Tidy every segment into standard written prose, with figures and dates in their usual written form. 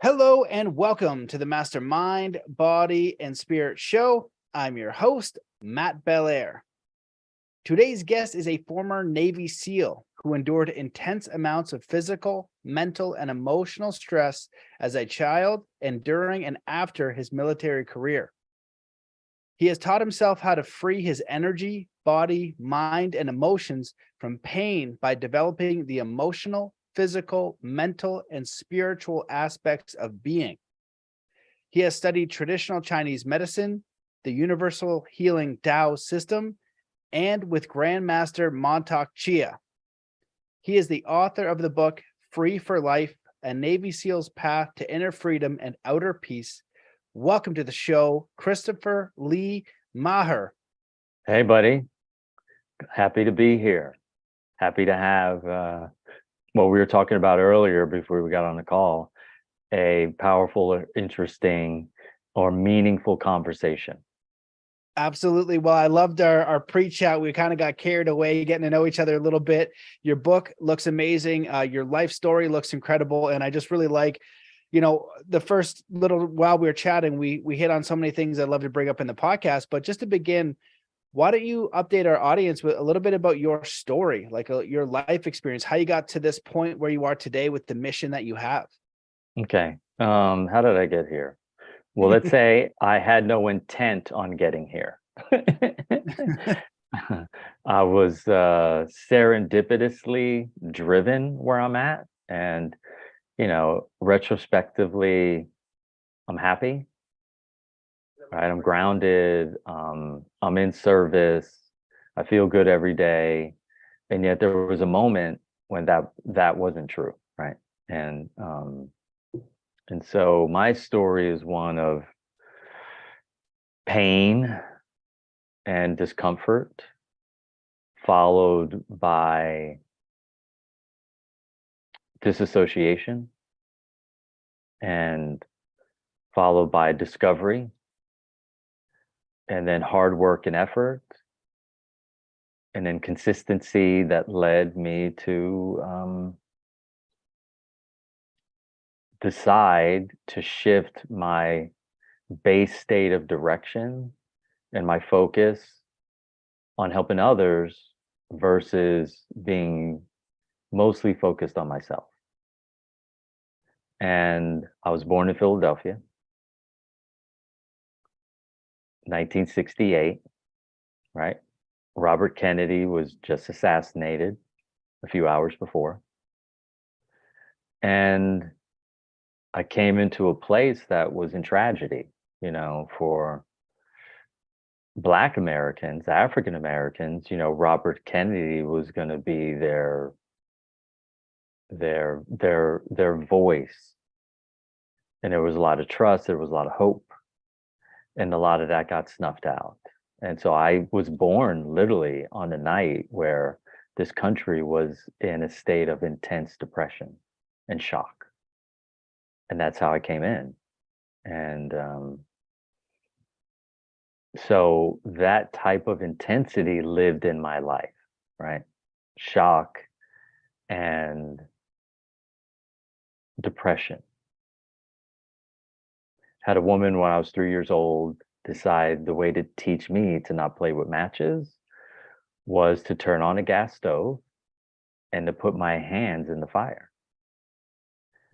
Hello and welcome to the Mastermind, Body, and Spirit Show. I'm your host, Matt Belair. Today's guest is a former Navy SEAL who endured intense amounts of physical, mental, and emotional stress as a child and during and after his military career. He has taught himself how to free his energy, body, mind, and emotions from pain by developing the emotional, physical, mental, and spiritual aspects of being. He has studied traditional Chinese medicine, the universal healing Tao system, and with Grand Master Mantak Chia. He is the author of the book Free for Life, A Navy SEAL's Path to Inner Freedom and Outer Peace. Welcome to the show, Christopher Lee Maher. Hey, buddy. Happy to be here. Happy to have what we were talking about earlier before we got on the call, a powerful, or interesting, or meaningful conversation. Absolutely. Well, I loved our pre-chat. We kind of got carried away getting to know each other a little bit. Your book looks amazing. Your life story looks incredible. And I just really like, the first little while we were chatting, we hit on so many things I'd love to bring up in the podcast. But just to begin, why don't you update our audience with a little bit about your story, like your life experience, how you got to this point where you are today with the mission that you have? Okay. How did I get here? Well, let's say I had no intent on getting here. I was serendipitously driven where I'm at. And, retrospectively, I'm happy. Right, I'm grounded. I'm in service. I feel good every day, and yet there was a moment when that wasn't true, right? And so my story is one of pain and discomfort, followed by disassociation, and followed by discovery, and then hard work and effort, and then consistency that led me to decide to shift my base state of direction and my focus on helping others versus being mostly focused on myself. And I was born in Philadelphia, 1968, right? Robert Kennedy was just assassinated a few hours before. And I came into a place that was in tragedy, for Black Americans, African Americans. Robert Kennedy was going to be their voice. And there was a lot of trust, there was a lot of hope, and a lot of that got snuffed out. And so I was born literally on the night where this country was in a state of intense depression and shock. And that's how I came in. And so that type of intensity lived in my life, right? Shock and depression. Had a woman when I was 3 years old decide the way to teach me to not play with matches was to turn on a gas stove and to put my hands in the fire.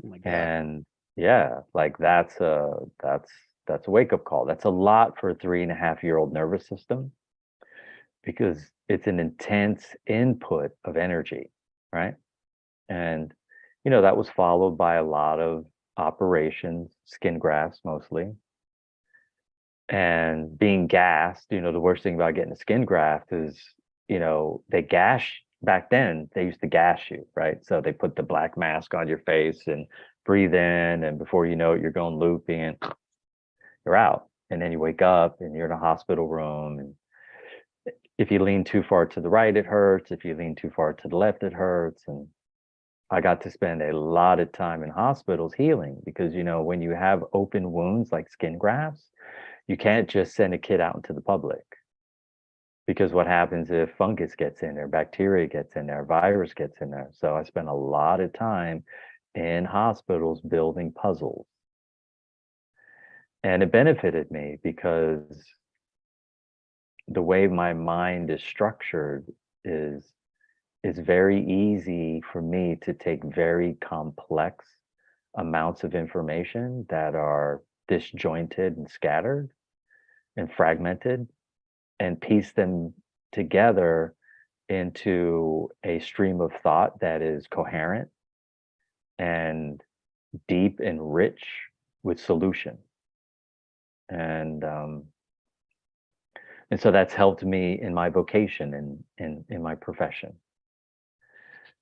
Oh my God. And yeah, like that's a wake-up call. That's a lot for a 3.5-year-old nervous system, because it's an intense input of energy, right? And that was followed by a lot of operations, skin grafts mostly, and being gassed. The worst thing about getting a skin graft is, they gash. Back then they used to gas you, right? So they put the black mask on your face and breathe in, and before you know it, you're going loopy and you're out. And then you wake up and you're in a hospital room, and if you lean too far to the right, it hurts. If you lean too far to the left, it hurts. And I got to spend a lot of time in hospitals healing, because when you have open wounds like skin grafts, you can't just send a kid out into the public, because what happens if fungus gets in there, bacteria gets in there, virus gets in there? So I spent a lot of time in hospitals building puzzles And it benefited me because the way my mind is structured is it's very easy for me to take very complex amounts of information that are disjointed and scattered and fragmented and piece them together into a stream of thought that is coherent and deep and rich with solution. And and so that's helped me in my vocation and in my profession.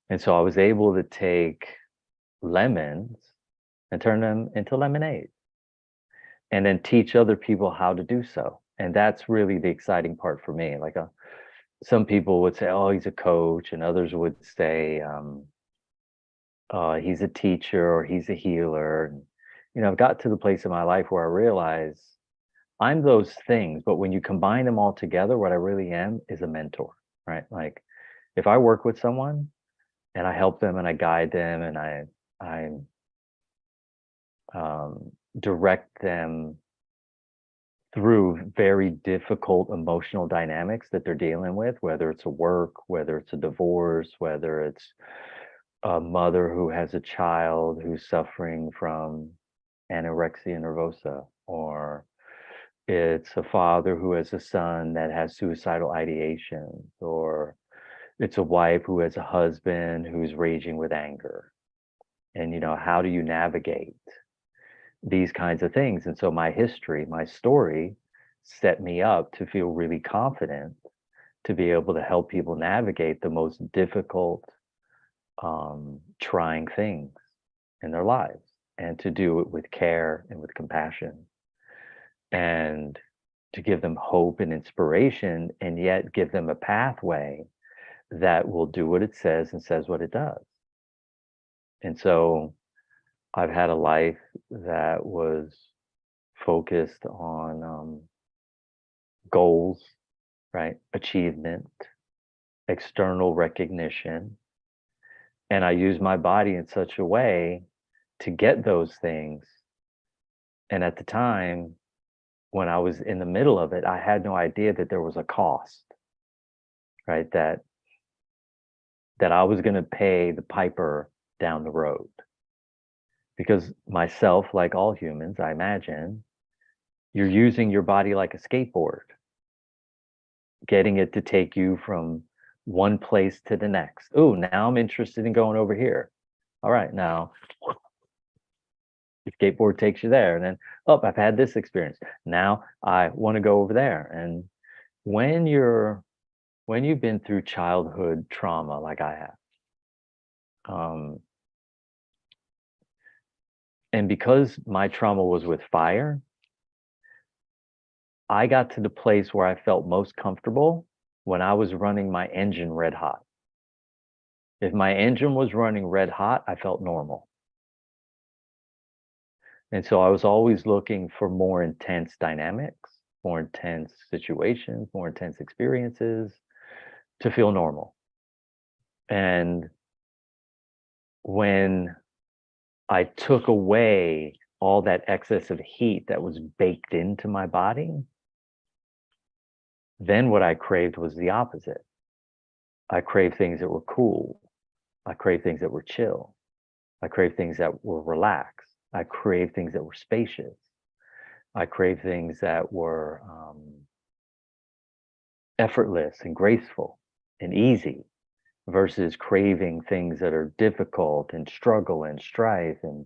And so I was able to take lemons and turn them into lemonade and then teach other people how to do so. And that's really the exciting part for me. Like some people would say, oh, he's a coach, and others would say, he's a teacher or he's a healer. And, I've got to the place in my life where I realize I'm those things, but when you combine them all together, what I really am is a mentor, right? Like if I work with someone and I help them and I guide them and I direct them through very difficult emotional dynamics that they're dealing with, whether it's a work, whether it's a divorce, whether it's a mother who has a child who's suffering from anorexia nervosa, or it's a father who has a son that has suicidal ideations, or it's a wife who has a husband who's raging with anger. And, how do you navigate these kinds of things? And so my history, my story set me up to feel really confident to be able to help people navigate the most difficult, trying things in their lives, and to do it with care and with compassion, and to give them hope and inspiration, and yet give them a pathway that will do what it says and says what it does. And so I've had a life that was focused on goals, right? Achievement, external recognition. And I use my body in such a way to get those things. And at the time, when I was in the middle of it, I had no idea that there was a cost, right? That I was going to pay the piper down the road. Because myself, like all humans, I imagine, you're using your body like a skateboard, getting it to take you from one place to the next. Oh, now I'm interested in going over here. All right, now the skateboard takes you there. And then, oh, I've had this experience. Now I want to go over there. And when you've been through childhood trauma like I have, and because my trauma was with fire, I got to the place where I felt most comfortable when I was running my engine red hot. If my engine was running red hot, I felt normal. And so I was always looking for more intense dynamics, more intense situations, more intense experiences to feel normal. And when I took away all that excess of heat that was baked into my body, then what I craved was the opposite. I craved things that were cool. I craved things that were chill. I craved things that were relaxed. I craved things that were spacious. I craved things that were effortless and graceful and easy, versus craving things that are difficult and struggle and strife, and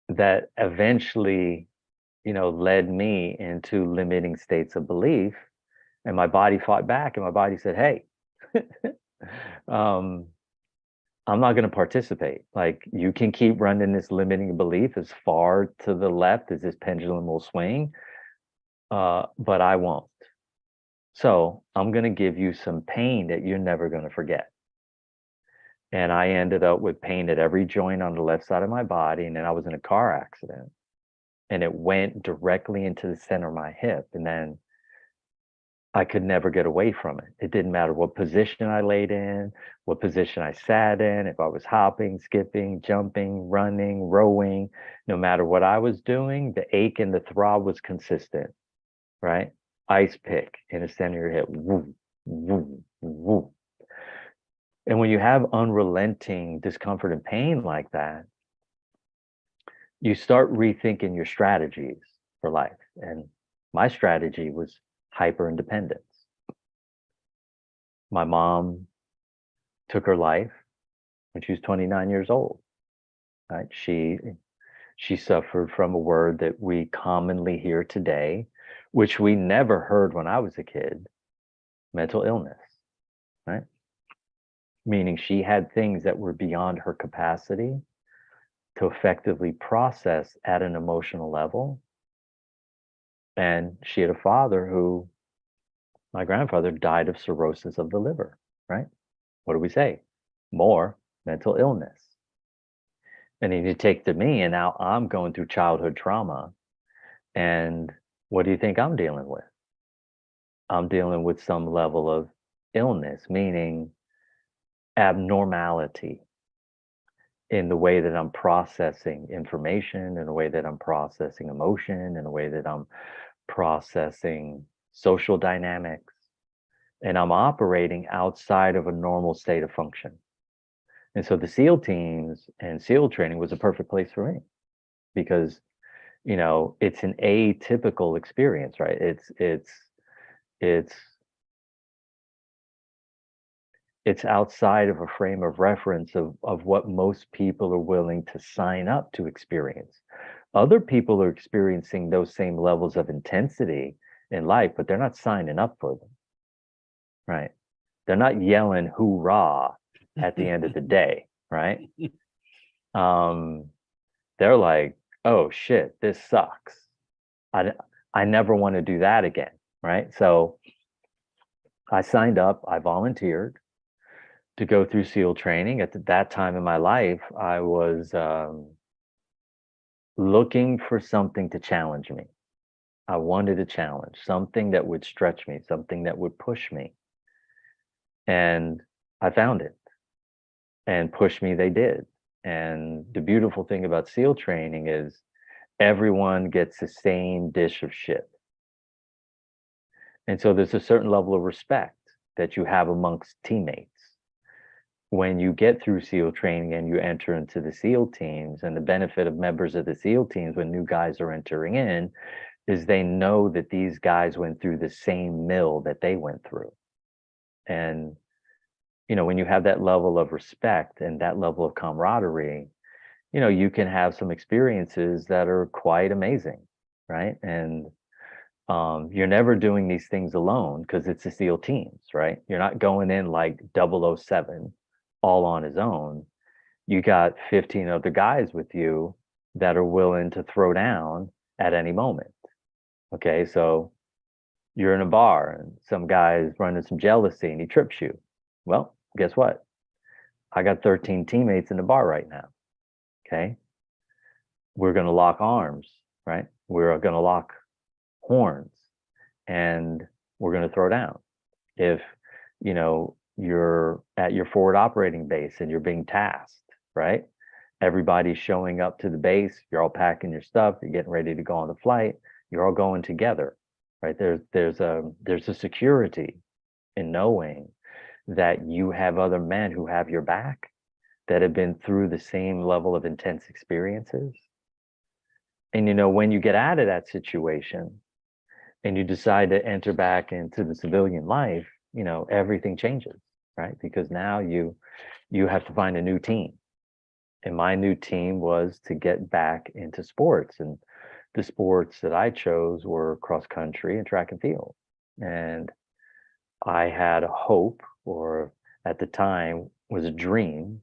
that eventually, led me into limiting states of belief. And my body fought back, and my body said, hey, I'm not going to participate. Like, you can keep running this limiting belief as far to the left as this pendulum will swing, but I won't. So I'm going to give you some pain that you're never going to forget. And I ended up with pain at every joint on the left side of my body. And then I was in a car accident, and it went directly into the center of my hip. And then I could never get away from it. It didn't matter what position I laid in, what position I sat in, if I was hopping, skipping, jumping, running, rowing, no matter what I was doing, the ache and the throb was consistent, right? Ice pick in the center of your hip. Woo, woo, woo. And when you have unrelenting discomfort and pain like that, you start rethinking your strategies for life. And my strategy was hyper independence. My mom took her life when she was 29 years old, right? She suffered from a word that we commonly hear today, which we never heard when I was a kid, mental illness, right? Meaning she had things that were beyond her capacity to effectively process at an emotional level. And she had a father who, my grandfather, died of cirrhosis of the liver, right? What do we say? More mental illness. And then you take to me, and now I'm going through childhood trauma. And what do you think I'm dealing with? I'm dealing with some level of illness, meaning abnormality in the way that I'm processing information, in the way that I'm processing emotion, in the way that I'm processing social dynamics. And I'm operating outside of a normal state of function. And so the SEAL teams and SEAL training was a perfect place for me because, it's an atypical experience, right? It's it's outside of a frame of reference of what most people are willing to sign up to experience. Other people are experiencing those same levels of intensity in life, but they're not signing up for them, right? They're not yelling hoorah at the end of the day, right? They're like, oh shit, this sucks. I never want to do that again, right? So I signed up, I volunteered to go through SEAL training. At that time in my life, I was looking for something to challenge me. I wanted a challenge, something that would stretch me, something that would push me. And I found it. And push me, they did. And the beautiful thing about SEAL training is everyone gets the same dish of shit. And so there's a certain level of respect that you have amongst teammates. When you get through SEAL training and you enter into the SEAL teams, and the benefit of members of the SEAL teams when new guys are entering in is they know that these guys went through the same mill that they went through. And, when you have that level of respect and that level of camaraderie, you can have some experiences that are quite amazing, right? And you're never doing these things alone because it's the SEAL teams, right? You're not going in like 007 all on his own. You got 15 other guys with you that are willing to throw down at any moment. Okay, so you're in a bar and some guy's running some jealousy and he trips you. Well, guess what? I got 13 teammates in the bar right now. Okay. We're going to lock arms, right? We're going to lock horns and we're going to throw down. If, you're at your forward operating base and you're being tasked, right? Everybody's showing up to the base. You're all packing your stuff. You're getting ready to go on the flight. You're all going together, right? There's a security in knowing that you have other men who have your back that have been through the same level of intense experiences. And when you get out of that situation and you decide to enter back into the civilian life, everything changes, right? Because now you have to find a new team. And my new team was to get back into sports. And the sports that I chose were cross country and track and field. And I had a hope, or at the time was a dream,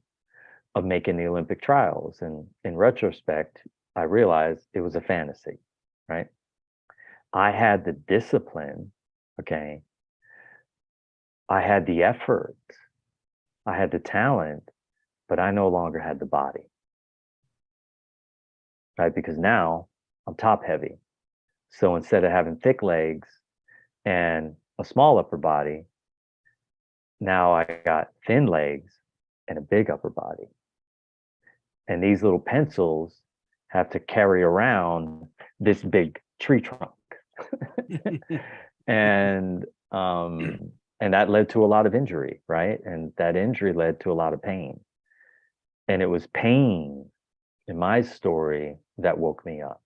of making the Olympic trials. And in retrospect, I realized it was a fantasy, right? I had the discipline, okay? I had the effort, I had the talent, but I no longer had the body, right? Because now I'm top heavy. So instead of having thick legs and a small upper body. Now I got thin legs and a big upper body. And these little pencils have to carry around this big tree trunk. and and that led to a lot of injury, right? And that injury led to a lot of pain. And it was pain in my story that woke me up,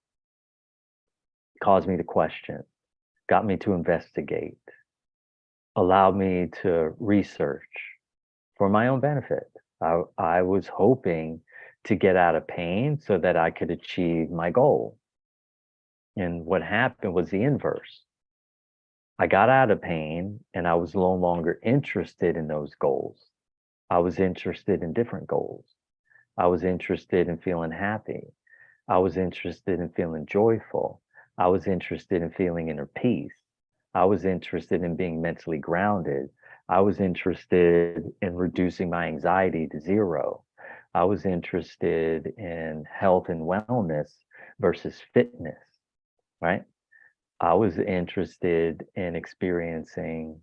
caused me to question, got me to investigate, allowed me to research for my own benefit. I was hoping to get out of pain so that I could achieve my goal. And what happened was the inverse. I got out of pain and I was no longer interested in those goals. I was interested in different goals. I was interested in feeling happy. I was interested in feeling joyful. I was interested in feeling inner peace. I was interested in being mentally grounded. I was interested in reducing my anxiety to zero. I was interested in health and wellness versus fitness, right? I was interested in experiencing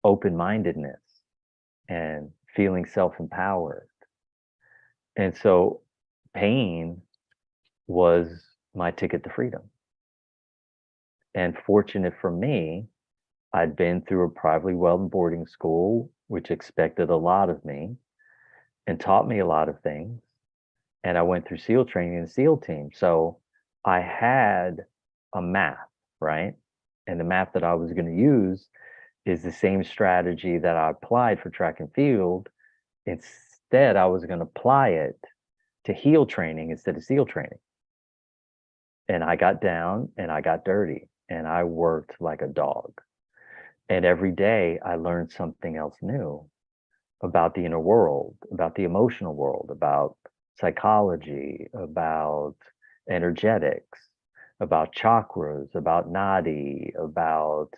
open-mindedness and feeling self-empowered. And so pain was my ticket to freedom. And fortunate for me, I'd been through a privately held boarding school, which expected a lot of me and taught me a lot of things. And I went through SEAL training and SEAL team. So I had a map, right? And the map that I was going to use is the same strategy that I applied for track and field. Instead, I was going to apply it to HEAL training instead of SEAL training. And I got down and I got dirty and I worked like a dog. And every day I learned something else new about the inner world, about the emotional world, about psychology, about energetics, about chakras, about nadi, about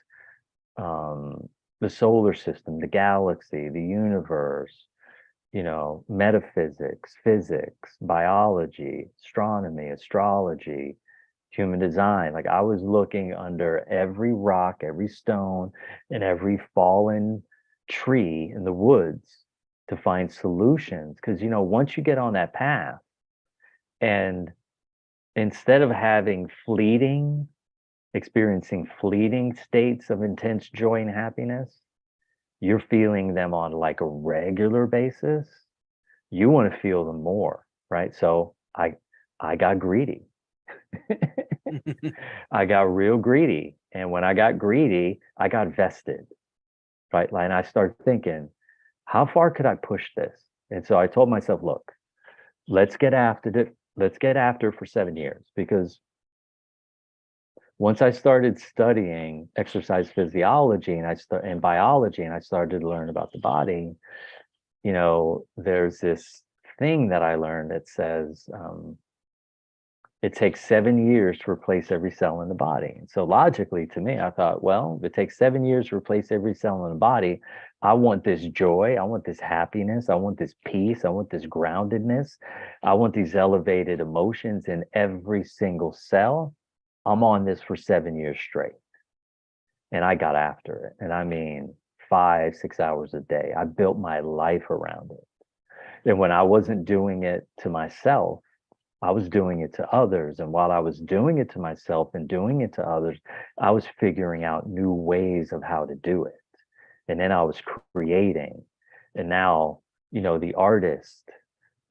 the solar system, the galaxy, the universe, metaphysics, physics, biology, astronomy, astrology, human design. Like I was looking under every rock, every stone, and every fallen tree in the woods to find solutions. Because, once you get on that path, and instead of experiencing fleeting states of intense joy and happiness, you're feeling them on like a regular basis. You want to feel them more, right? So I got greedy. I got real greedy. And when I got greedy, I got vested, right? And I started thinking, how far could I push this? And so I told myself, look, let's get after it. Let's get after it for 7 years. Because once I started studying exercise physiology and biology, and I started to learn about the body, there's this thing that I learned that says, it takes 7 years to replace every cell in the body. And so logically to me, I thought, well, if it takes 7 years to replace every cell in the body, I want this joy, I want this happiness, I want this peace, I want this groundedness, I want these elevated emotions in every single cell. I'm on this for 7 years straight. And I got after it. And I mean, 5-6 hours a day. I built my life around it. And when I wasn't doing it to myself, I was doing it to others. And while I was doing it to myself and doing it to others, I was figuring out new ways of how to do it. And then I was creating. And now, the artist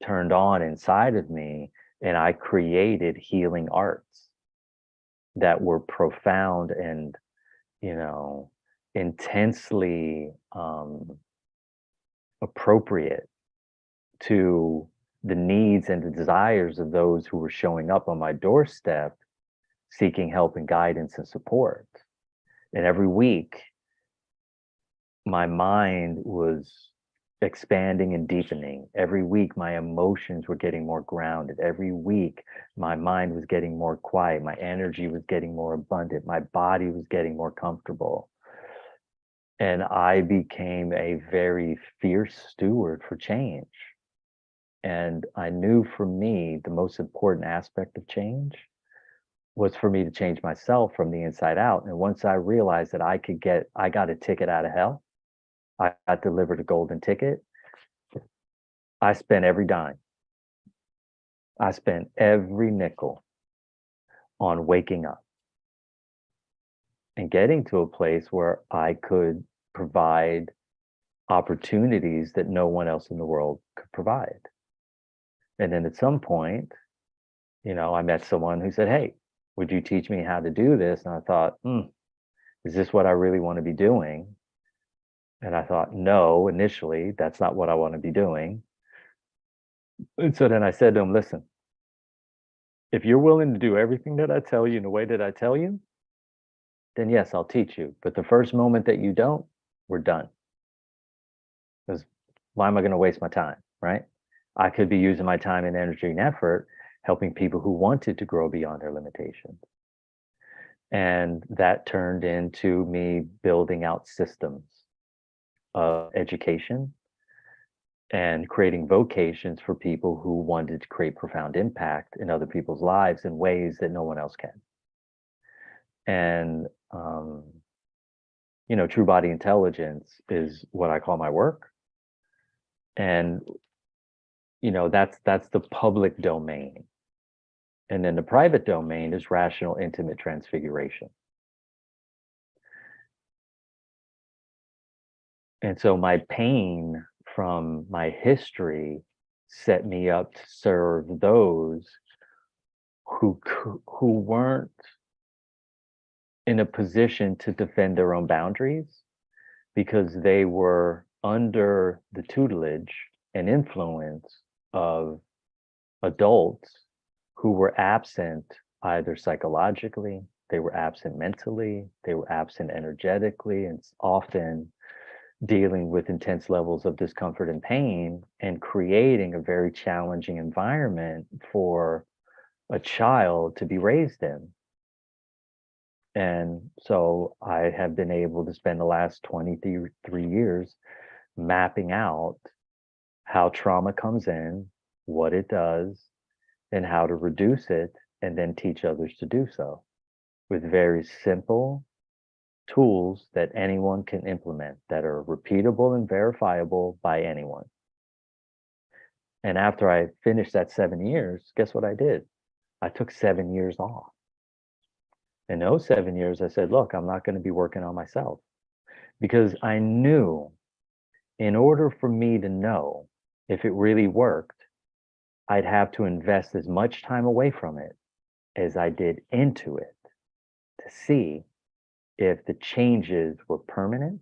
turned on inside of me and I created healing arts that were profound and, intensely appropriate to the needs and the desires of those who were showing up on my doorstep seeking help and guidance and support. And every week, my mind was expanding and deepening. Every week, my emotions were getting more grounded. Every week, my mind was getting more quiet. My energy was getting more abundant. My body was getting more comfortable. And I became a very fierce steward for change. And I knew for me, the most important aspect of change was for me to change myself from the inside out. And once I realized that I got a ticket out of hell, I got delivered a golden ticket. I spent every dime. I spent every nickel on waking up and getting to a place where I could provide opportunities that no one else in the world could provide. And then at some point, I met someone who said, "Hey, would you teach me how to do this?" And I thought, is this what I really want to be doing? And I thought, no, initially, that's not what I want to be doing. And so then I said to him, "Listen, if you're willing to do everything that I tell you in the way that I tell you, then yes, I'll teach you. But the first moment that you don't, we're done. Because why am I going to waste my time, right? I could be using my time and energy and effort helping people who wanted to grow beyond their limitations." And that turned into me building out systems of education and creating vocations for people who wanted to create profound impact in other people's lives in ways that no one else can. And, true body intelligence is what I call my work. And, that's the public domain. And then the private domain is rational, intimate transfiguration. And so my pain from my history set me up to serve those who weren't in a position to defend their own boundaries because they were under the tutelage and influence of adults who were absent either psychologically, they were absent mentally, they were absent energetically, and often dealing with intense levels of discomfort and pain and creating a very challenging environment for a child to be raised in. And so I have been able to spend the last 23 years mapping out how trauma comes in, what it does, and how to reduce it, and then teach others to do so with very simple tools that anyone can implement that are repeatable and verifiable by anyone. And after I finished that 7 years, guess what I did? I took 7 years off. In those 7 years, I said, look, I'm not going to be working on myself because I knew in order for me to know if it really worked, I'd have to invest as much time away from it as I did into it to see if the changes were permanent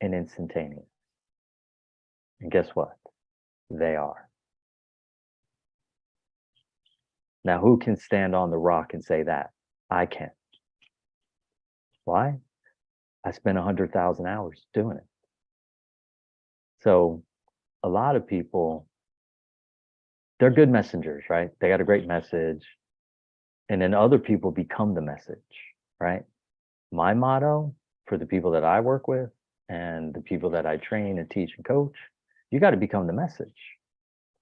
and instantaneous. And guess what? They are. Now, who can stand on the rock and say that? I can. Why? I spent 100,000 hours doing it. So a lot of people, they're good messengers, right? They got a great message. And then other people become the message, right? My motto for the people that I work with and the people that I train and teach and coach, you got to become the message.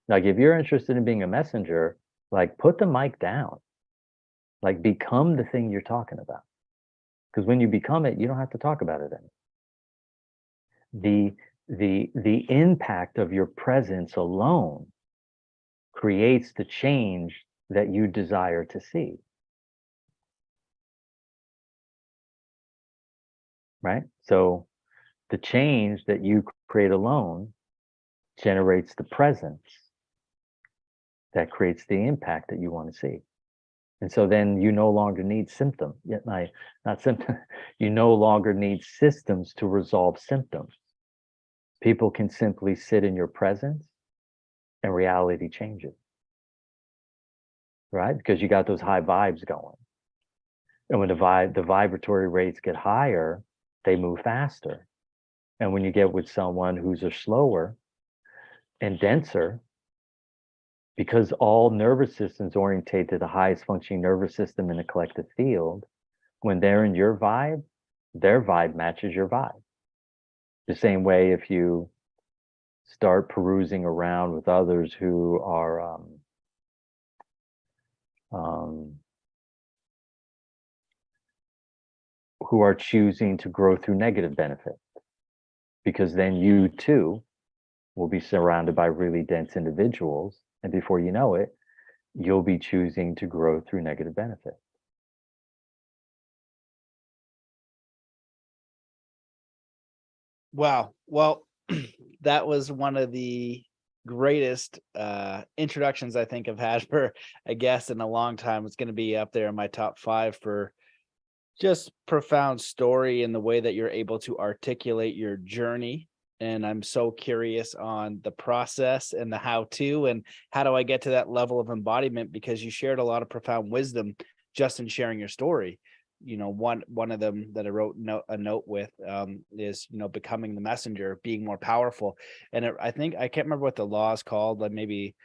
Like if you're interested in being a messenger, like put the mic down, like become the thing you're talking about. Because when you become it, you don't have to talk about it anymore. The impact of your presence alone creates the change that you desire to see. Right? So the change that you create alone generates the presence that creates the impact that you want to see. And so then you no longer need symptom, yet not symptom, you no longer need systems to resolve symptoms. People can simply sit in your presence and reality changes. Right? Because you got those high vibes going. And when the vibratory rates get higher, they move faster. And when you get with someone who's a slower and denser, because all nervous systems orientate to the highest functioning nervous system in the collective field, when they're in your vibe, their vibe matches your vibe. The same way if you start perusing around with others who are who are choosing to grow through negative benefit, because then you too will be surrounded by really dense individuals, and before you know it, you'll be choosing to grow through negative benefit. Wow. Well, that was one of the greatest introductions I think I've had for a guest in a long time. It's going to be up there in my top 5 for just profound story and the way that you're able to articulate your journey. And I'm so curious on the process and the how to, and how do I get to that level of embodiment, because you shared a lot of profound wisdom just in sharing your story. One of them that I wrote a note with is, becoming the messenger, being more powerful. And I think I can't remember what the law is called, like maybe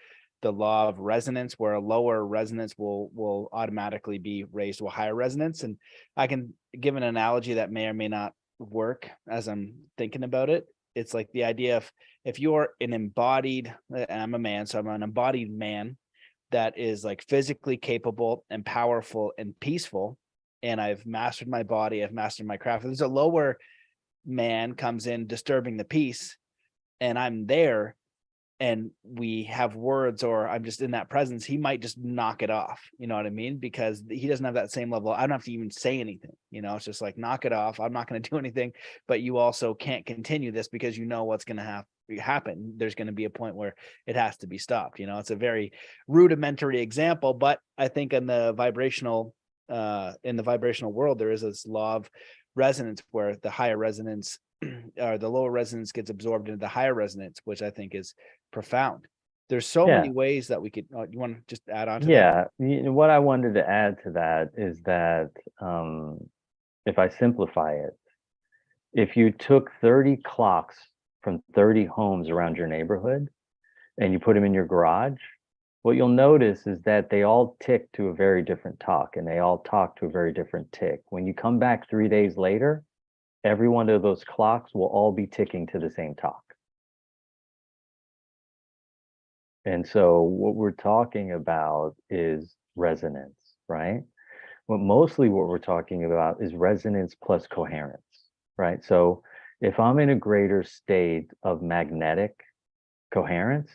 the law of resonance, where a lower resonance will automatically be raised to a higher resonance. And I can give an analogy that may or may not work as I'm thinking about it. It's like the idea of, if you're an embodied, and I'm a man, so I'm an embodied man that is like physically capable and powerful and peaceful, and I've mastered my body, I've mastered my craft. There's a lower man comes in disturbing the peace, and I'm there, and we have words, or I'm just in that presence, he might just knock it off. You know what I mean? Because he doesn't have that same level. I don't have to even say anything. It's just like, knock it off. I'm not going to do anything, but you also can't continue this because you know what's going to happen. There's going to be a point where it has to be stopped. It's a very rudimentary example, but I think in the vibrational world, there is this law of resonance where the higher resonance or the lower resonance gets absorbed into the higher resonance, which I think is profound. There's so many Yeah. ways that we could, you want to just add on to that? Yeah. What I wanted to add to that is that, if I simplify it, if you took 30 clocks from 30 homes around your neighborhood and you put them in your garage, what you'll notice is that they all tick to a very different talk, and they all talk to a very different tick. When you come back 3 days later, every one of those clocks will all be ticking to the same talk. And so what we're talking about is resonance, right? Mostly what we're talking about is resonance plus coherence, right? So if I'm in a greater state of magnetic coherence,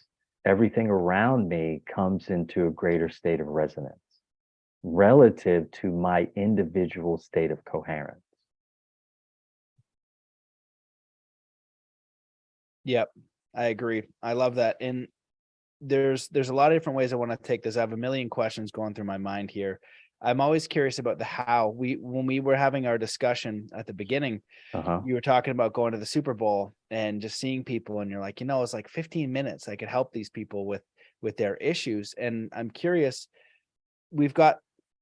everything around me comes into a greater state of resonance relative to my individual state of coherence. Yep, I agree. I love that. And there's a lot of different ways I want to take this. I have a million questions going through my mind here. I'm always curious about the how. When we were having our discussion at the beginning, Uh-huh. you were talking about going to the Super Bowl and just seeing people, and you're like, it's like 15 minutes. I could help these people with their issues. And I'm curious, we've got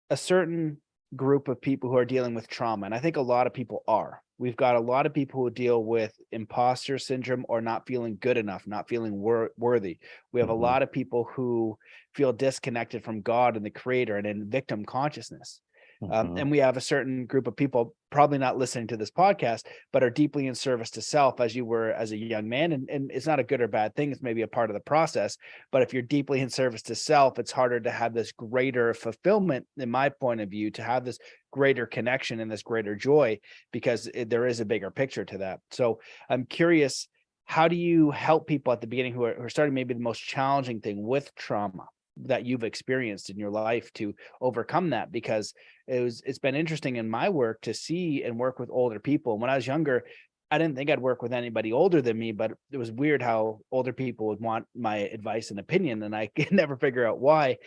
a certain group of people who are dealing with trauma, and I think a lot of people are. We've got a lot of people who deal with imposter syndrome, or not feeling good enough, not feeling worthy. We have a Mm-hmm. lot of people who feel disconnected from God and the creator, and in victim consciousness. Mm-hmm. And we have a certain group of people, probably not listening to this podcast, but are deeply in service to self, as you were as a young man. And it's not a good or bad thing. It's maybe a part of the process. But if you're deeply in service to self, it's harder to have this greater fulfillment, in my point of view, to have this greater connection and this greater joy, because there is a bigger picture to that. So I'm curious, how do you help people at the beginning who are starting maybe the most challenging thing with trauma that you've experienced in your life to overcome that? Because it's been interesting in my work to see and work with older people. When I was younger, I didn't think I'd work with anybody older than me, but it was weird how older people would want my advice and opinion, and I could never figure out why.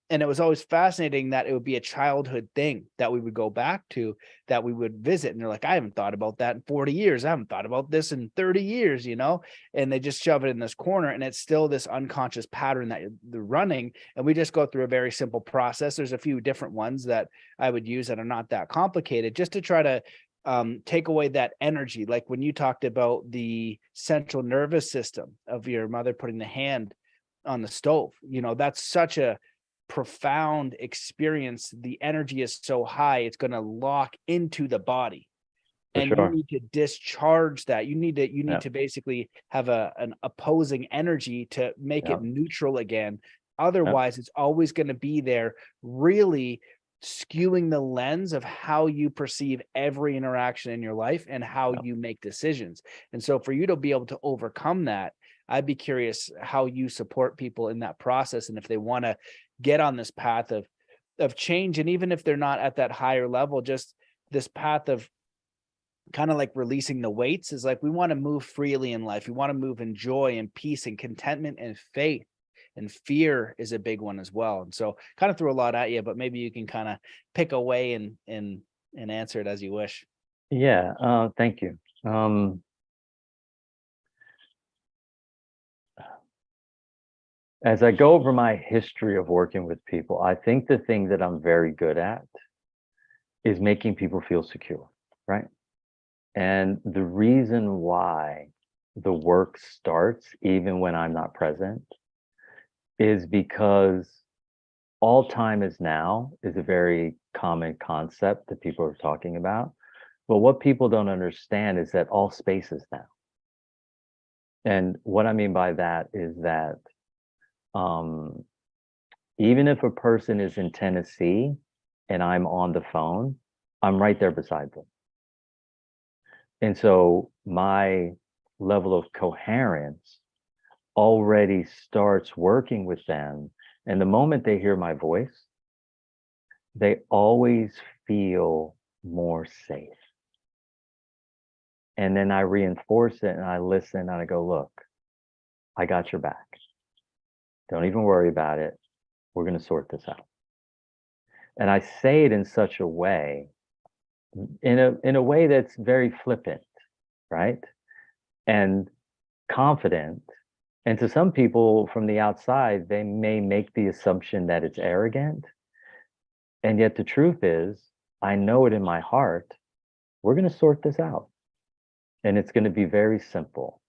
And it was always fascinating that it would be a childhood thing that we would go back to, that we would visit. And they're like, I haven't thought about that in 40 years. I haven't thought about this in 30 years, and they just shove it in this corner. And it's still this unconscious pattern that they're running. And we just go through a very simple process. There's a few different ones that I would use that are not that complicated, just to try to take away that energy. Like when you talked about the central nervous system of your mother putting the hand on the stove, that's such a profound experience. The energy is so high, it's going to lock into the body, For and you sure. need to discharge that. You need Yeah. to basically have an opposing energy to make Yeah. it neutral again. Yeah. Otherwise, it's always going to be there, really skewing the lens of how you perceive every interaction in your life and how you make decisions. And so for you to be able to overcome that, I'd be curious how you support people in that process, and if they want to get on this path of change, and even if they're not at that higher level, just this path of kind of like releasing the weights, is like, we want to move freely in life. We want to move in joy and peace and contentment and faith. And fear is a big one as well. And so kind of threw a lot at you, but maybe you can kind of pick away and answer it as you wish. Yeah, thank you. As I go over my history of working with people, I think the thing that I'm very good at is making people feel secure, right? And the reason why the work starts even when I'm not present is because all time is now is a very common concept that people are talking about. But what people don't understand is that all space is now. And what I mean by that is that even if a person is in Tennessee and I'm on the phone, I'm right there beside them. And so my level of coherence already starts working with them. And the moment they hear my voice, they always feel more safe. And then I reinforce it and I listen and I go, look, I got your back. Don't even worry about it. We're going to sort this out. And I say it in such a way, in a way that's very flippant, right? And confident. And to some people from the outside, they may make the assumption that it's arrogant. And yet the truth is, I know it in my heart, we're going to sort this out. And it's going to be very simple.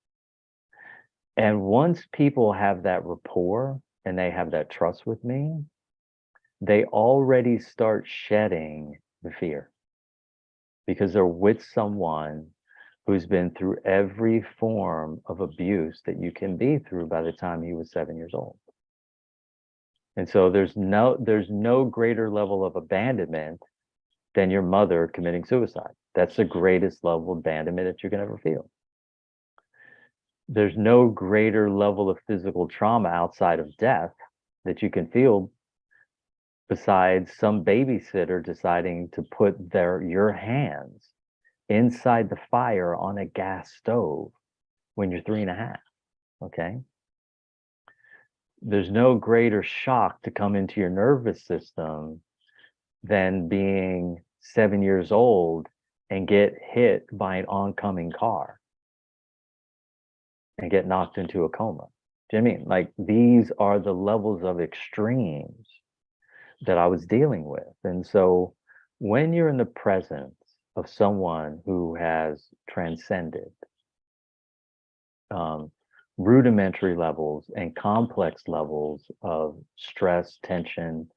And once people have that rapport and they have that trust with me, they already start shedding the fear because they're with someone who's been through every form of abuse that you can be through by the time he was 7 years old. And so there's no greater level of abandonment than your mother committing suicide. That's the greatest level of abandonment that you can ever feel. There's no greater level of physical trauma outside of death that you can feel besides some babysitter deciding to put your hands inside the fire on a gas stove when you're 3.5, okay? There's no greater shock to come into your nervous system than being 7 years old and get hit by an oncoming car and get knocked into a coma. Do you know what I mean? Like, these are the levels of extremes that I was dealing with. And so when you're in the presence of someone who has transcended rudimentary levels and complex levels of stress, tension,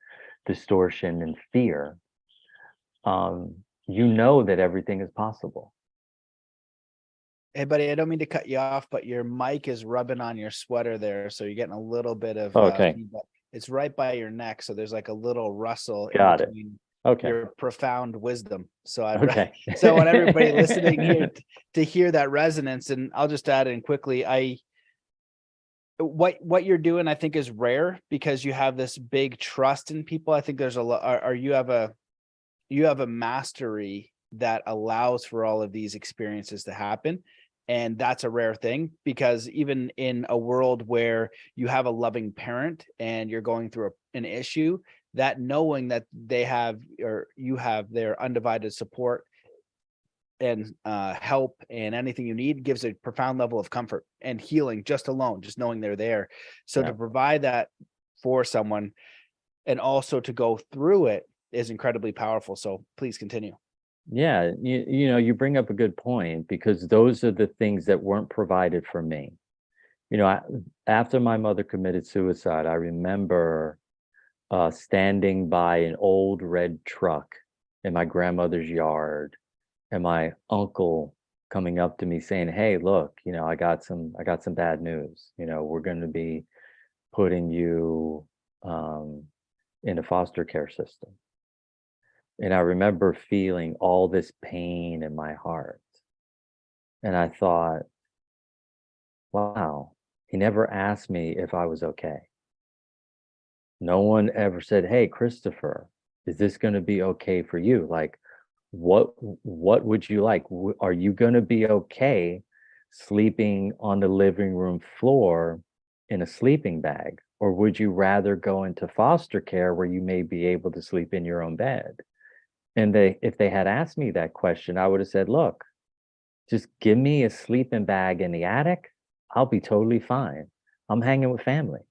distortion, and fear, you know that everything is possible. Hey, buddy, I don't mean to cut you off, but your mic is rubbing on your sweater there, so you're getting a little bit of Okay. feedback. It's right by your neck, so there's like a little rustle Got in it. between Okay. your profound wisdom. So Okay. so I want everybody listening here to hear that resonance. And I'll just add in quickly, what you're doing, I think, is rare because you have this big trust in people. I think there's a lot, you have a mastery that allows for all of these experiences to happen. And that's a rare thing, because even in a world where you have a loving parent and you're going through an issue, that knowing that they have, or you have, their undivided support and help and anything you need gives a profound level of comfort and healing just alone, just knowing they're there. So Yeah. to provide that for someone and also to go through it is incredibly powerful. So please continue. Yeah, you know, you bring up a good point, because those are the things that weren't provided for me. You know, after my mother committed suicide, I remember standing by an old red truck in my grandmother's yard, and my uncle coming up to me saying, "Hey, look, you know, I got some bad news. You know, we're going to be putting you in a foster care system." And I remember feeling all this pain in my heart. And I thought, wow, he never asked me if I was okay. No one ever said, "Hey, Christopher, is this going to be okay for you? Like, what would you like? Are you going to be okay sleeping on the living room floor in a sleeping bag? Or would you rather go into foster care where you may be able to sleep in your own bed?" And if they had asked me that question, I would have said, "Look, just give me a sleeping bag in the attic. I'll be totally fine. I'm hanging with family."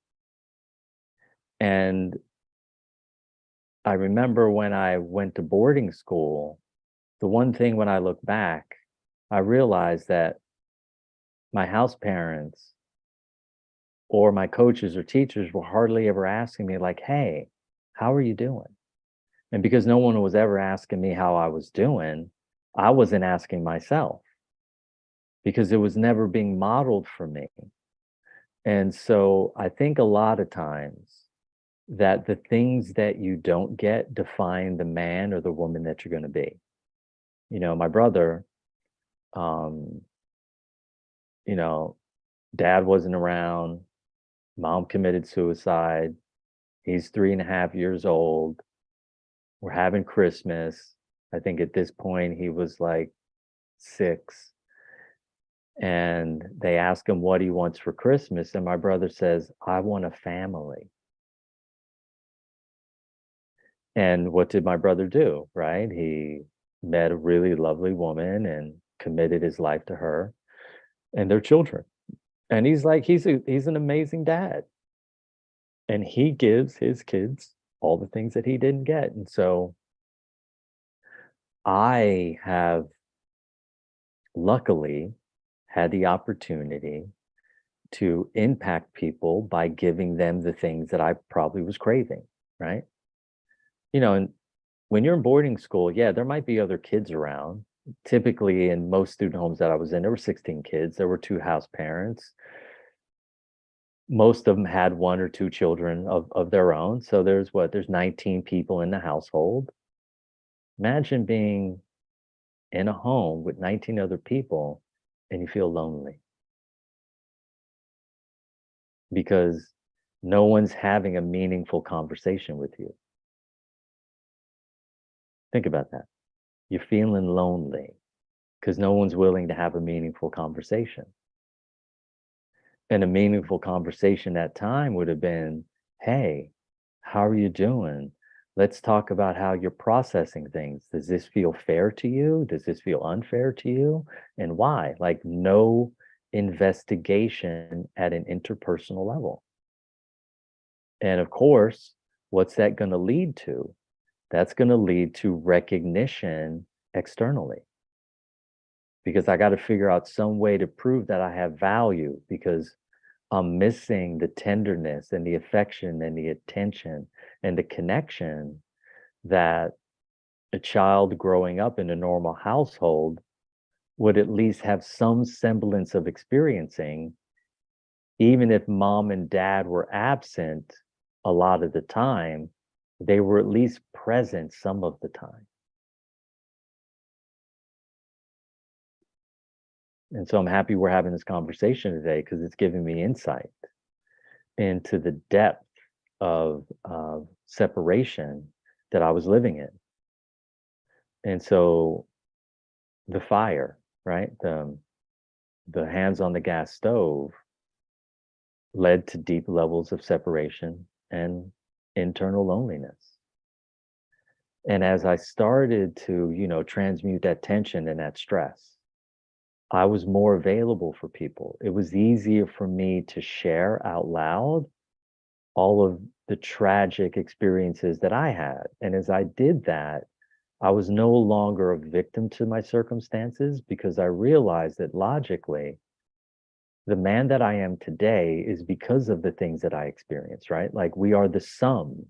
And I remember when I went to boarding school, the one thing when I look back, I realized that my house parents or my coaches or teachers were hardly ever asking me, like, "Hey, how are you doing?" And because no one was ever asking me how I was doing, I wasn't asking myself because it was never being modeled for me. And so I think a lot of times that the things that you don't get define the man or the woman that you're going to be. My brother, um, you know, dad wasn't around, mom committed suicide. He's 3.5 years old. We're having Christmas. I think at this point he was like 6. And they ask him what he wants for Christmas. And my brother says, "I want a family." And what did my brother do? Right? He met a really lovely woman and committed his life to her and their children. And he's an amazing dad. And he gives his kids all the things that he didn't get. And so I have luckily had the opportunity to impact people by giving them the things that I probably was craving, right? And when you're in boarding school, yeah, there might be other kids around. Typically, in most student homes that I was in, there were 16 kids. There were 2 house parents. Most of them had 1 or 2 children of their own. So there's 19 people in the household. Imagine being in a home with 19 other people and you feel lonely because no one's having a meaningful conversation with you. Think about that. You're feeling lonely because no one's willing to have a meaningful conversation. And a meaningful conversation at time would have been, "Hey, how are you doing? Let's talk about how you're processing things. Does this feel fair to you? Does this feel unfair to you? And why?" Like, no investigation at an interpersonal level. And of course, what's that going to lead to? That's going to lead to recognition externally because I got to figure out some way to prove that I have value because I'm missing the tenderness and the affection and the attention and the connection that a child growing up in a normal household would at least have some semblance of experiencing, even if mom and dad were absent a lot of the time, they were at least present some of the time. And so I'm happy we're having this conversation today because it's giving me insight into the depth of separation that I was living in. And so the fire, right? The hands on the gas stove led to deep levels of separation and internal loneliness. And as I started to, transmute that tension and that stress, I was more available for people. It was easier for me to share out loud all of the tragic experiences that I had. And as I did that, I was no longer a victim to my circumstances because I realized that logically, the man that I am today is because of the things that I experienced, right? Like we are the sum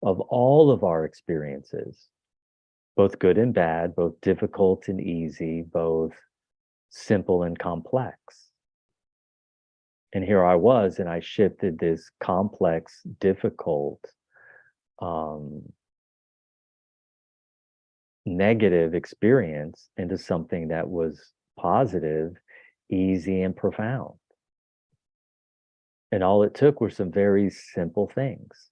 of all of our experiences, both good and bad, both difficult and easy, both simple and complex. And here I was, and I shifted this complex, difficult, um, negative experience into something that was positive, easy, and profound. And all it took were some very simple things.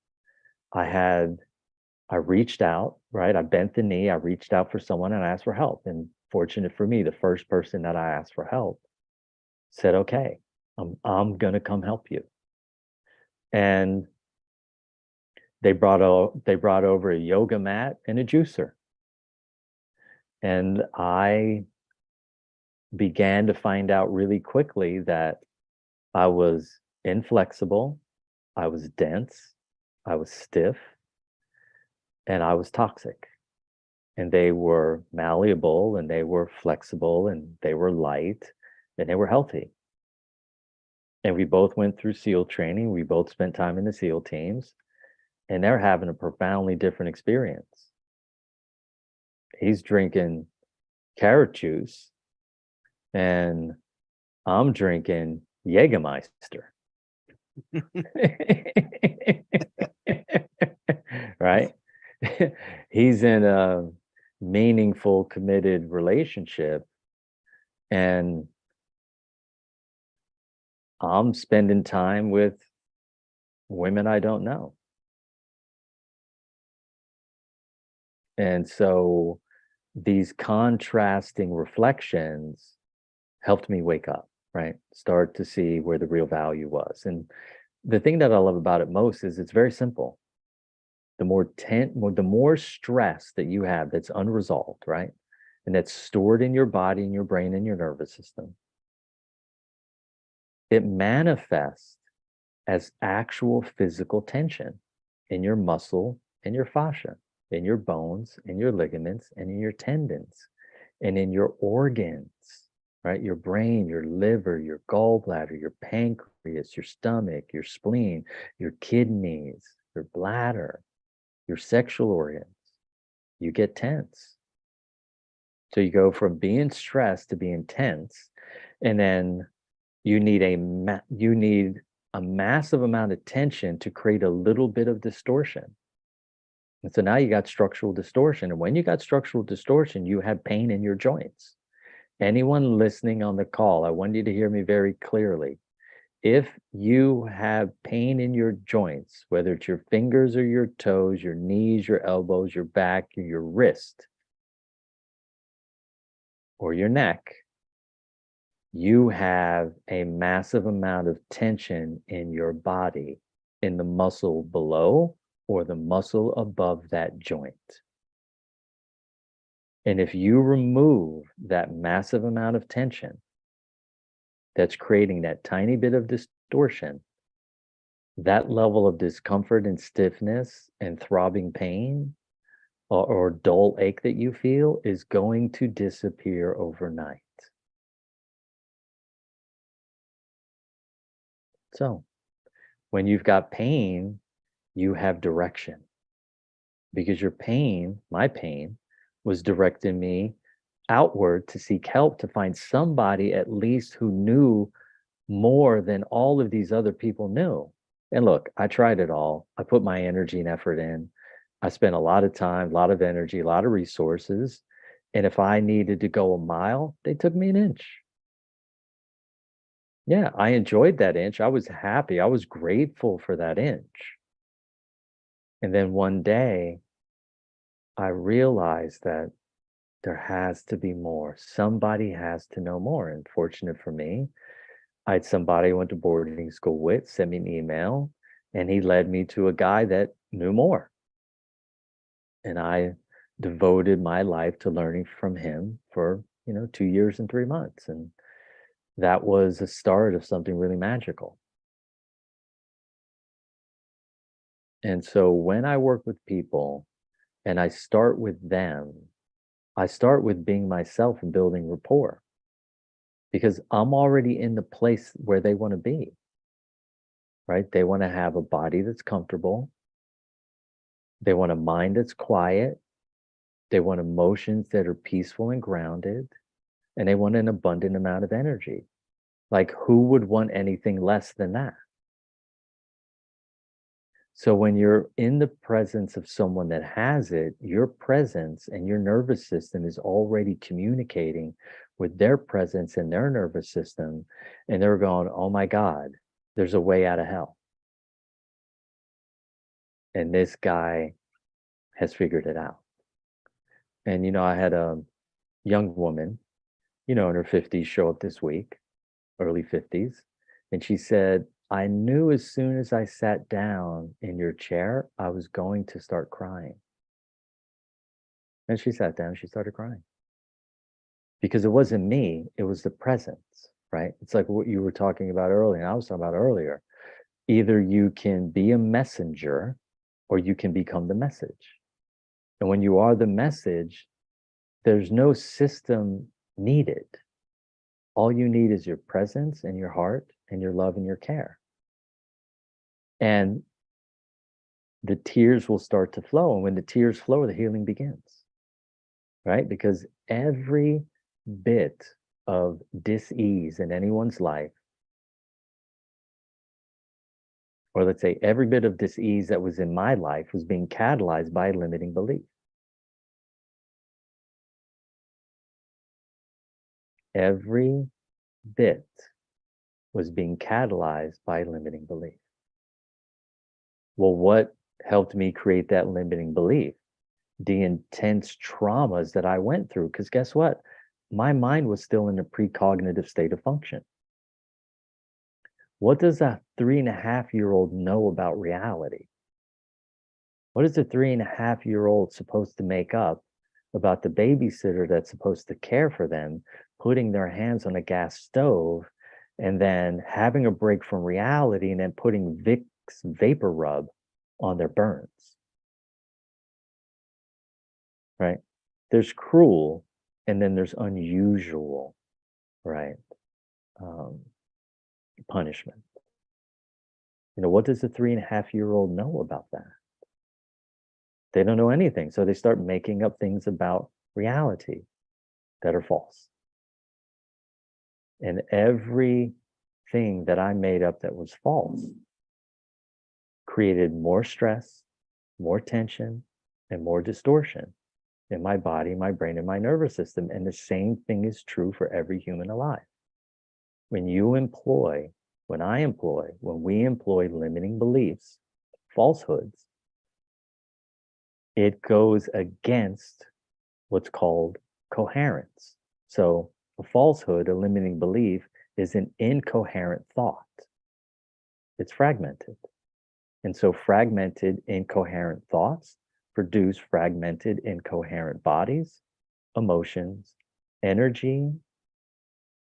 I reached out, right? I bent the knee, I reached out for someone and I asked for help. And fortunate for me, the first person that I asked for help said, okay, I'm gonna come help you. And they brought over a yoga mat and a juicer. And I began to find out really quickly that I was inflexible, I was dense, I was stiff, and I was toxic. And they were malleable and they were flexible and they were light and they were healthy. And we both went through SEAL training. We both spent time in the SEAL teams, and they're having a profoundly different experience. He's drinking carrot juice and I'm drinking Jägermeister. Right? He's in a meaningful, committed relationship, and I'm spending time with women I don't know. And so these contrasting reflections helped me wake up, right? Start to see where the real value was. And the thing that I love about it most is it's very simple. The more stress that you have that's unresolved, right? And that's stored in your body and your brain and your nervous system, it manifests as actual physical tension in your muscle and your fascia, in your bones, in your ligaments, and in your tendons, and in your organs, right? Your brain, your liver, your gallbladder, your pancreas, your stomach, your spleen, your kidneys, your bladder, your sexual organs. You get tense. So you go from being stressed to being tense, and then you need a massive amount of tension to create a little bit of distortion. And so now you got structural distortion. And when you got structural distortion, you have pain in your joints. Anyone listening on the call, I want you to hear me very clearly. If you have pain in your joints, whether it's your fingers or your toes, your knees, your elbows, your back, or your wrist, or your neck, you have a massive amount of tension in your body, in the muscle below or the muscle above that joint. And if you remove that massive amount of tension that's creating that tiny bit of distortion, that level of discomfort and stiffness and throbbing pain or dull ache that you feel is going to disappear overnight. So when you've got pain, you have direction, because your pain, my pain, was directing me outward to seek help, to find somebody at least who knew more than all of these other people knew. And look, I tried it all. I put my energy and effort in. I spent a lot of time, a lot of energy, a lot of resources. And if I needed to go a mile, they took me an inch. Yeah, I enjoyed that inch. I was happy. I was grateful for that inch. And then one day, I realized that there has to be more. Somebody has to know more. And fortunate for me, I had somebody I went to boarding school with send me an email, and he led me to a guy that knew more. And I devoted my life to learning from him for 2 years and 3 months. And that was the start of something really magical. And so when I work with people and I start with them, I start with being myself and building rapport, because I'm already in the place where they want to be, right? They want to have a body that's comfortable. They want a mind that's quiet. They want emotions that are peaceful and grounded. And they want an abundant amount of energy. Like, who would want anything less than that? So when you're in the presence of someone that has it, your presence and your nervous system is already communicating with their presence and their nervous system. And they're going, oh my God, there's a way out of hell. And this guy has figured it out. And, I had a young woman, in her 50s show up this week, early 50s. And she said, I knew as soon as I sat down in your chair, I was going to start crying. And she sat down, she started crying. Because it wasn't me, it was the presence, right? It's like what you were talking about earlier, and I was talking about earlier. Either you can be a messenger or you can become the message. And when you are the message, there's no system needed. All you need is your presence and your heart and your love and your care. And the tears will start to flow. And when the tears flow, the healing begins, right? Because every bit of dis-ease in anyone's life, or let's say every bit of dis-ease that was in my life, was being catalyzed by a limiting belief. Every bit was being catalyzed by limiting belief. Well, what helped me create that limiting belief? The intense traumas that I went through. Because guess what? My mind was still in a precognitive state of function. What does a 3.5-year-old know about reality? What is a 3.5-year-old supposed to make up about the babysitter that's supposed to care for them, putting their hands on a gas stove, and then having a break from reality and then putting Vicks vapor rub on their burns? Right? There's cruel, and then there's unusual, right? Punishment. What does a 3.5-year-old know about that? They don't know anything. So they start making up things about reality that are false. And everything that I made up that was false created more stress, more tension, and more distortion in my body, my brain, and my nervous system. And the same thing is true for every human alive. When we employ limiting beliefs, falsehoods, it goes against what's called coherence. So a falsehood, a limiting belief, is an incoherent thought. It's fragmented. And so fragmented, incoherent thoughts produce fragmented, incoherent bodies, emotions, energy,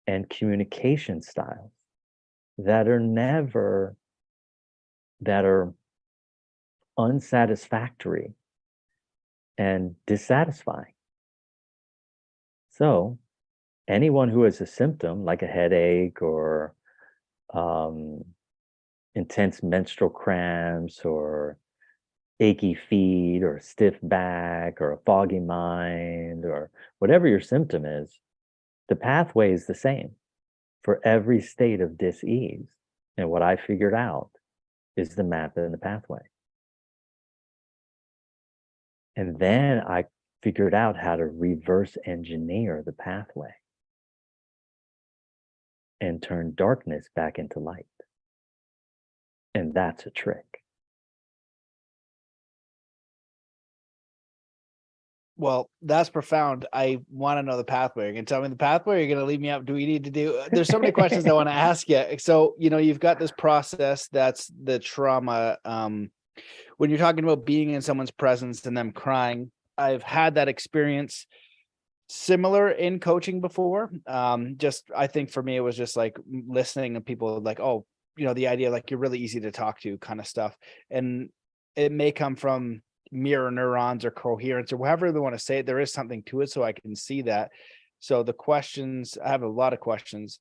and communication styles that are unsatisfactory and dissatisfying. So anyone who has a symptom like a headache or intense menstrual cramps or achy feet or stiff back or a foggy mind or whatever your symptom is, the pathway is the same for every state of dis-ease. And what I figured out is the map and the pathway. And then I figured out how to reverse engineer the pathway and turn darkness back into light. And that's a trick. Well, that's profound. I want to know the pathway. You're going to tell me the pathway, or you're going to leave me out? Do we need to do? There's so many questions I want to ask you. So, you've got this process that's the trauma. When you're talking about being in someone's presence and them crying, I've had that experience similar in coaching before. I think for me, it was just like listening to people like, oh, the idea like you're really easy to talk to kind of stuff. And it may come from mirror neurons or coherence or however they want to say it. There is something to it. So I can see that. So the questions, I have a lot of questions,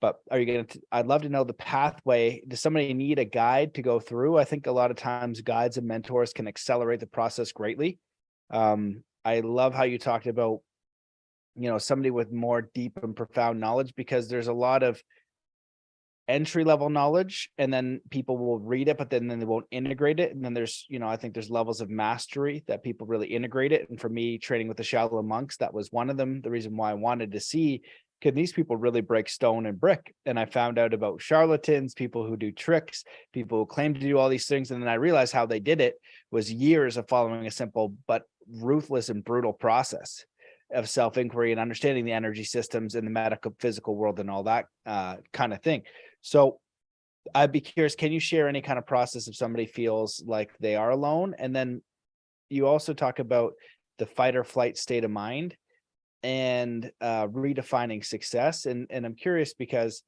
but I'd love to know the pathway. Does somebody need a guide to go through? I think a lot of times guides and mentors can accelerate the process greatly. I love how you talked about, somebody with more deep and profound knowledge, because there's a lot of entry level knowledge, and then people will read it, but then they won't integrate it. And then there's, I think there's levels of mastery that people really integrate it. And for me, training with the shallow monks, that was one of them. The reason why I wanted to see, can these people really break stone and brick? And I found out about charlatans, people who do tricks, people who claim to do all these things. And then I realized how they did it was years of following a simple but ruthless and brutal process of self-inquiry and understanding the energy systems in the medical physical world and all that kind of thing. So I'd be curious, can you share any kind of process if somebody feels like they are alone? And then you also talk about the fight or flight state of mind and redefining success. And I'm curious because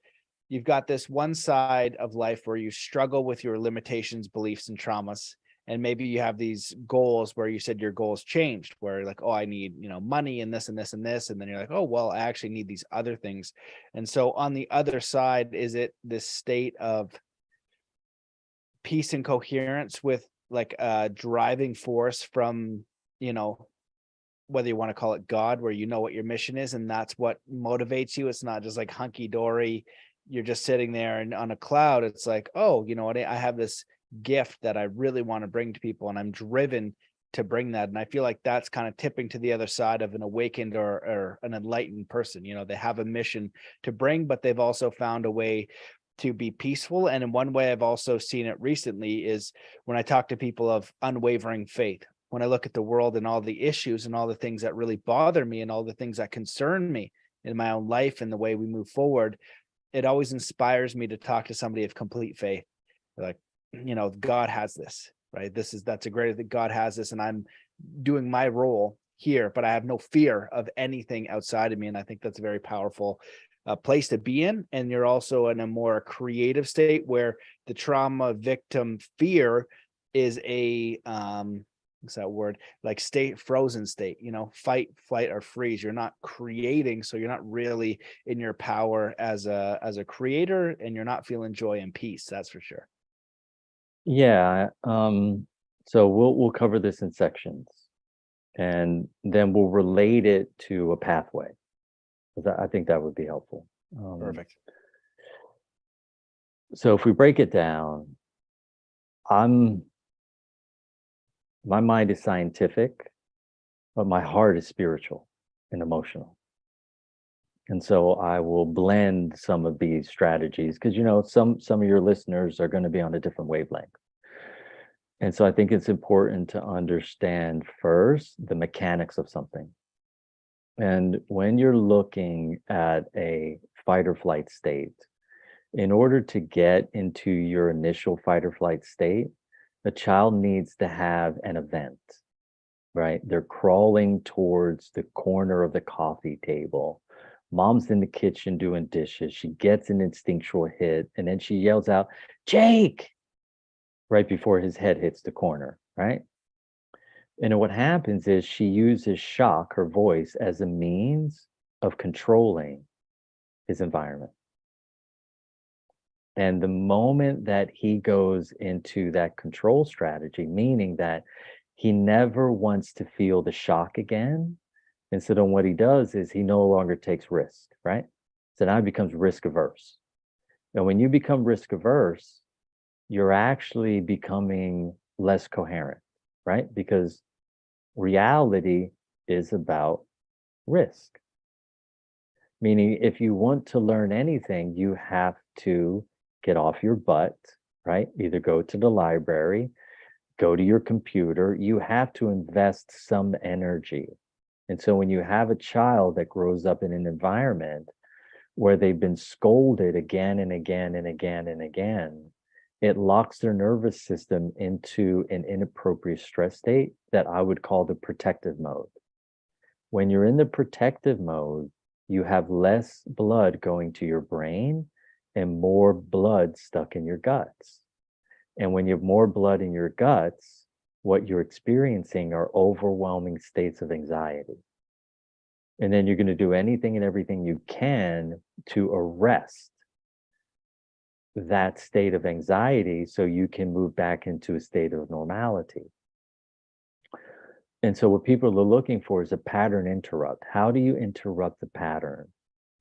you've got this one side of life where you struggle with your limitations, beliefs, and traumas. And maybe you have these goals where you said your goals changed, where like, oh, I need, money and this and this and this. And then you're like, oh, well, I actually need these other things. And so on the other side, is it this state of peace and coherence with like a driving force from, whether you want to call it God, where you know what your mission is and that's what motivates you. It's not just like hunky dory. You're just sitting there and on a cloud. It's like, oh, you know what? I have this gift that I really want to bring to people and I'm driven to bring that. And I feel like that's kind of tipping to the other side of an awakened or an enlightened person. They have a mission to bring, but they've also found a way to be peaceful. And in one way I've also seen it recently is when I talk to people of unwavering faith. When I look at the world and all the issues and all the things that really bother me and all the things that concern me in my own life and the way we move forward, it always inspires me to talk to somebody of complete faith. Like, God has this, right? That's a great that God has this, and I'm doing my role here, but I have no fear of anything outside of me. And I think that's a very powerful place to be in. And you're also in a more creative state where the trauma victim fear is a what's that word, like frozen state, fight, flight, or freeze. You're not creating, so you're not really in your power as a creator, and you're not feeling joy and peace, that's for sure. Yeah. So we'll cover this in sections, and then we'll relate it to a pathway. I think that would be helpful. Perfect. So if we break it down, my mind is scientific, but my heart is spiritual and emotional. And so I will blend some of these strategies because some of your listeners are going to be on a different wavelength. And so I think it's important to understand first the mechanics of something. And when you're looking at a fight or flight state, in order to get into your initial fight or flight state, a child needs to have an event, right? They're crawling towards the corner of the coffee table. Mom's in the kitchen doing dishes. She gets an instinctual hit, and then she yells out, "Jake!" right before his head hits the corner, right? And what happens is she uses shock, her voice, as a means of controlling his environment. And the moment that he goes into that control strategy, meaning that he never wants to feel the shock again, and so then what he does is he no longer takes risk, right? So now he becomes risk averse. And when you become risk averse, you're actually becoming less coherent, right? Because reality is about risk. Meaning, if you want to learn anything, you have to get off your butt, right? Either go to the library, go to your computer. You have to invest some energy. And so when you have a child that grows up in an environment where they've been scolded again and again and again and again, it locks their nervous system into an inappropriate stress state that I would call the protective mode. When you're in the protective mode, you have less blood going to your brain and more blood stuck in your guts. And when you have more blood in your guts, what you're experiencing are overwhelming states of anxiety. And then you're going to do anything and everything you can to arrest that state of anxiety so you can move back into a state of normality. And so what people are looking for is a pattern interrupt. How do you interrupt the pattern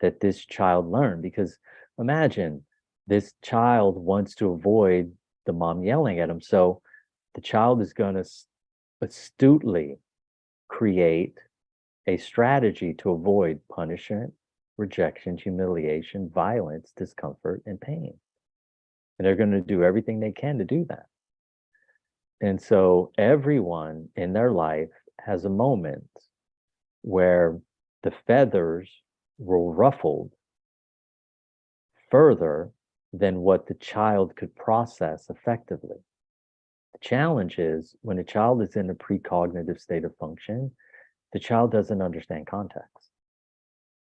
that this child learned? Because imagine This child wants to avoid the mom yelling at him. So the child is going to astutely create a strategy to avoid punishment, rejection, humiliation, violence, discomfort, and pain. And they're going to do everything they can to do that. And so everyone in their life has a moment where the feathers were ruffled further than what the child could process effectively. The challenge is when a child is in a precognitive state of function, the child doesn't understand context.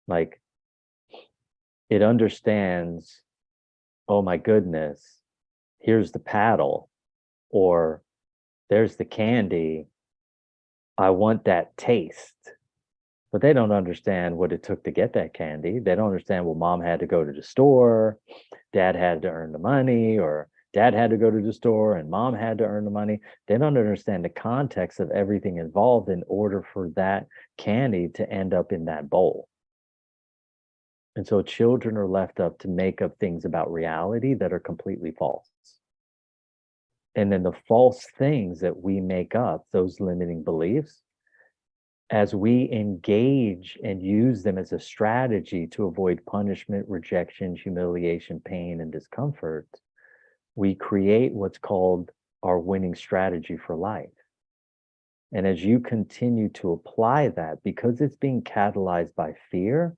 Like, it understands, oh my goodness, here's the paddle, or there's the candy. I want that taste. But they don't understand what it took to get that candy. They don't understand, well, mom had to go to the store, dad had to earn the money, or dad had to go to the store and mom had to earn the money. They don't understand the context of everything involved in order for that candy to end up in that bowl. And so children are left up to make up things about reality that are completely false. And then the false things that we make up, those limiting beliefs, as we engage and use them as a strategy to avoid punishment, rejection, humiliation, pain, and discomfort, we create what's called our winning strategy for life. And as you continue to apply that, because it's being catalyzed by fear,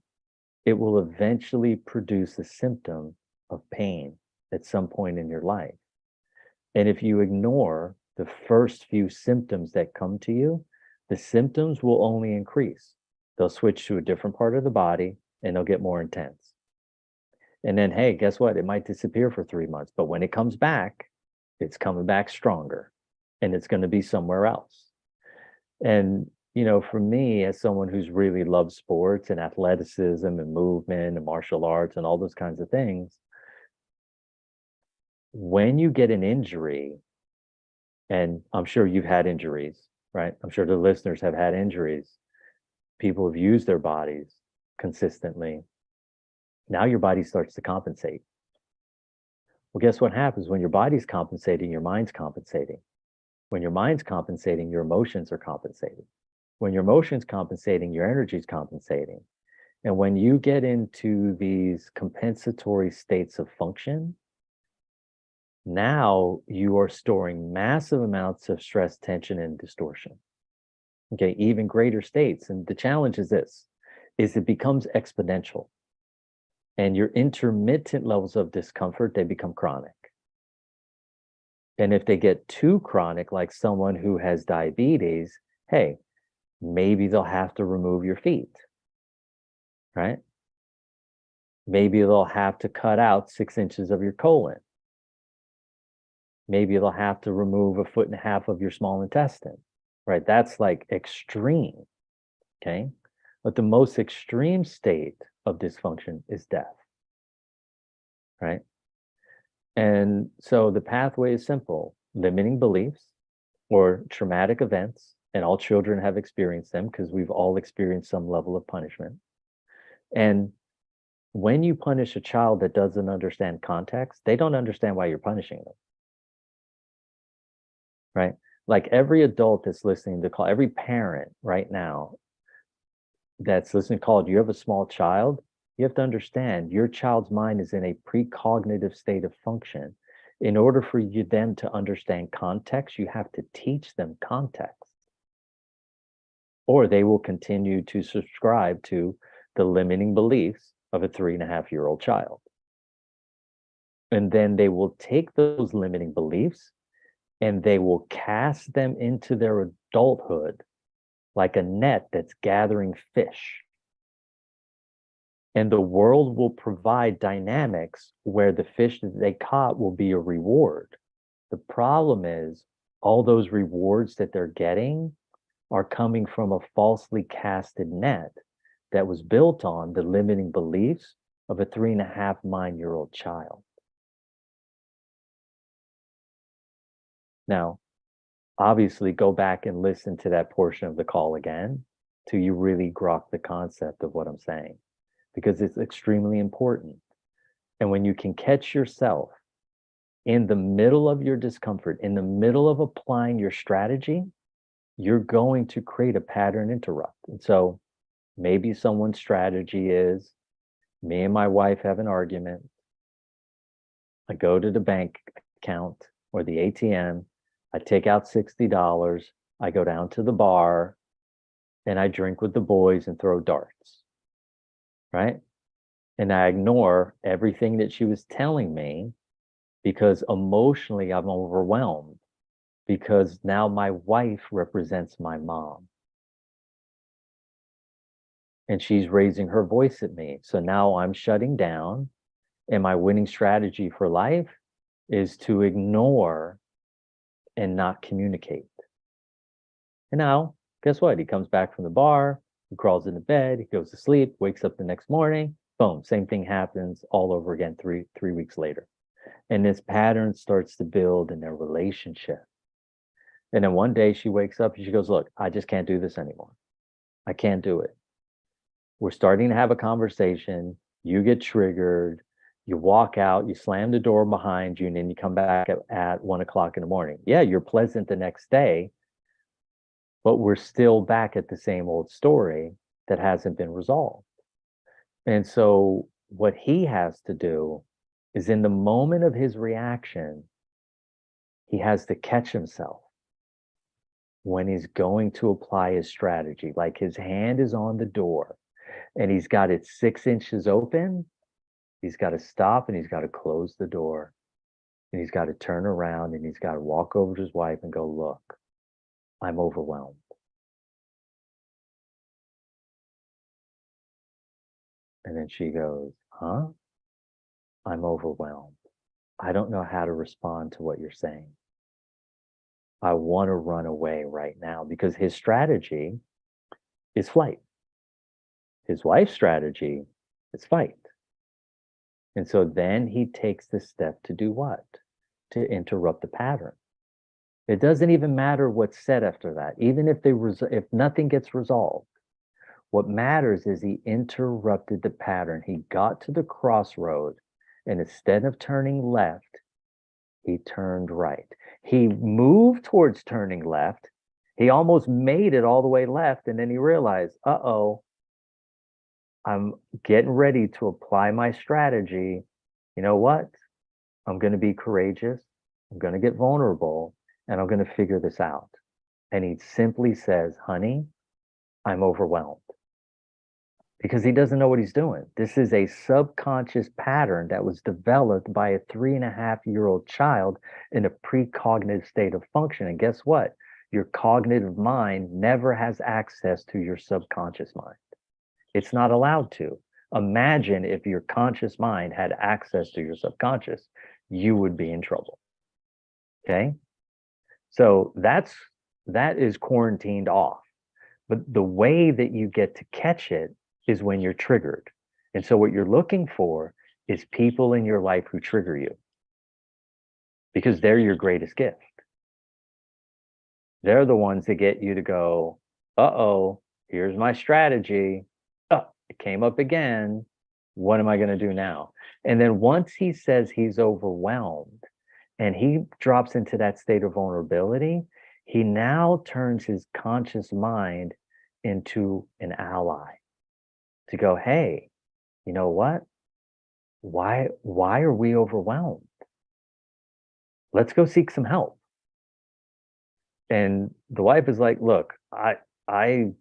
it will eventually produce a symptom of pain at some point in your life. And if you ignore the first few symptoms that come to you, the symptoms will only increase. They'll switch to a different part of the body and they'll get more intense. And then, hey, guess what? It might disappear for 3 months, but when it comes back, it's coming back stronger and it's going to be somewhere else. And, you know, for me, as someone who's really loved sports and athleticism and movement and martial arts and all those kinds of things, when you get an injury, and I'm sure you've had injuries, right? I'm sure the listeners have had injuries. People have used their bodies consistently. Now your body starts to compensate. Well, guess what happens when your body's compensating, your mind's compensating. When your mind's compensating, your emotions are compensating. When your emotions compensating, your energy's compensating. And when you get into these compensatory states of function, now you are storing massive amounts of stress, tension, and distortion. Okay, even greater states. And the challenge is this, is it becomes exponential. And your intermittent levels of discomfort, they become chronic. And if they get too chronic, like someone who has diabetes, hey, maybe they'll have to remove your feet, right? Maybe they'll have to cut out 6 inches of your colon. Maybe they'll have to remove 1.5 feet of your small intestine, right? That's like extreme, okay? But the most extreme state of dysfunction is death, right? And so the pathway is simple: limiting beliefs or traumatic events, and all children have experienced them because we've all experienced some level of punishment. And when you punish a child that doesn't understand context, they don't understand why you're punishing them, right? Like every adult that's listening to call, every parent right now that's listening to call, you have a small child, you have to understand your child's mind is in a precognitive state of function. In order for you then to understand context, you have to teach them context, or they will continue to subscribe to the limiting beliefs of a 3.5-year-old child. And then they will take those limiting beliefs and they will cast them into their adulthood like a net that's gathering fish. And the world will provide dynamics where the fish that they caught will be a reward. The problem is all those rewards that they're getting are coming from a falsely casted net that was built on the limiting beliefs of a 3.5-9-year-old child. Now, obviously, go back and listen to that portion of the call again till you really grok the concept of what I'm saying, because it's extremely important. And when you can catch yourself in the middle of your discomfort, in the middle of applying your strategy, you're going to create a pattern interrupt. And so maybe someone's strategy is, me and my wife have an argument. I go to the bank account or the ATM, I take out $60, I go down to the bar, and I drink with the boys and throw darts, right? And I ignore everything that she was telling me because emotionally I'm overwhelmed because now my wife represents my mom. And she's raising her voice at me. So now I'm shutting down. And my winning strategy for life is to ignore and not communicate. And now, guess what? He comes back from the bar, he crawls into bed, he goes to sleep, wakes up the next morning, boom, same thing happens all over again three weeks later. And this pattern starts to build in their relationship. And then one day she wakes up and she goes, look, I just can't do this anymore. I can't do it. We're starting to have a conversation. You get triggered. You walk out, you slam the door behind you, and then you come back at 1 o'clock in the morning. Yeah, you're pleasant the next day, but we're still back at the same old story that hasn't been resolved. And so what he has to do is in the moment of his reaction, he has to catch himself when he's going to apply his strategy. Like his hand is on the door and he's got it 6 inches open. He's got to stop and he's got to close the door. And he's got to turn around and he's got to walk over to his wife and go, look, I'm overwhelmed. And then she goes, huh? I'm overwhelmed. I don't know how to respond to what you're saying. I want to run away right now because his strategy is flight. His wife's strategy is fight. And so then he takes the step to do what? To interrupt the pattern. It doesn't even matter what's said after that. Even if nothing gets resolved, what matters is he interrupted the pattern. He got to the crossroad, and instead of turning left, he turned right. He moved towards turning left. He almost made it all the way left, and then he realized, uh-oh, I'm getting ready to apply my strategy. You know what? I'm going to be courageous. I'm going to get vulnerable, and I'm going to figure this out. And he simply says, honey, I'm overwhelmed. Because he doesn't know what he's doing. This is a subconscious pattern that was developed by a 3.5-year-old child in a precognitive state of function. And guess what? Your cognitive mind never has access to your subconscious mind. It's not allowed to. Imagine if your conscious mind had access to your subconscious, you would be in trouble. Okay? So that is quarantined off. But the way that you get to catch it is when you're triggered. And so what you're looking for is people in your life who trigger you because they're your greatest gift. They're the ones that get you to go, uh-oh, here's my strategy. Oh, it came up again. What am I going to do now? And then once he says he's overwhelmed and he drops into that state of vulnerability, he now turns his conscious mind into an ally to go, hey, you know what? Why are we overwhelmed? Let's go seek some help. And the wife is like, look, I'm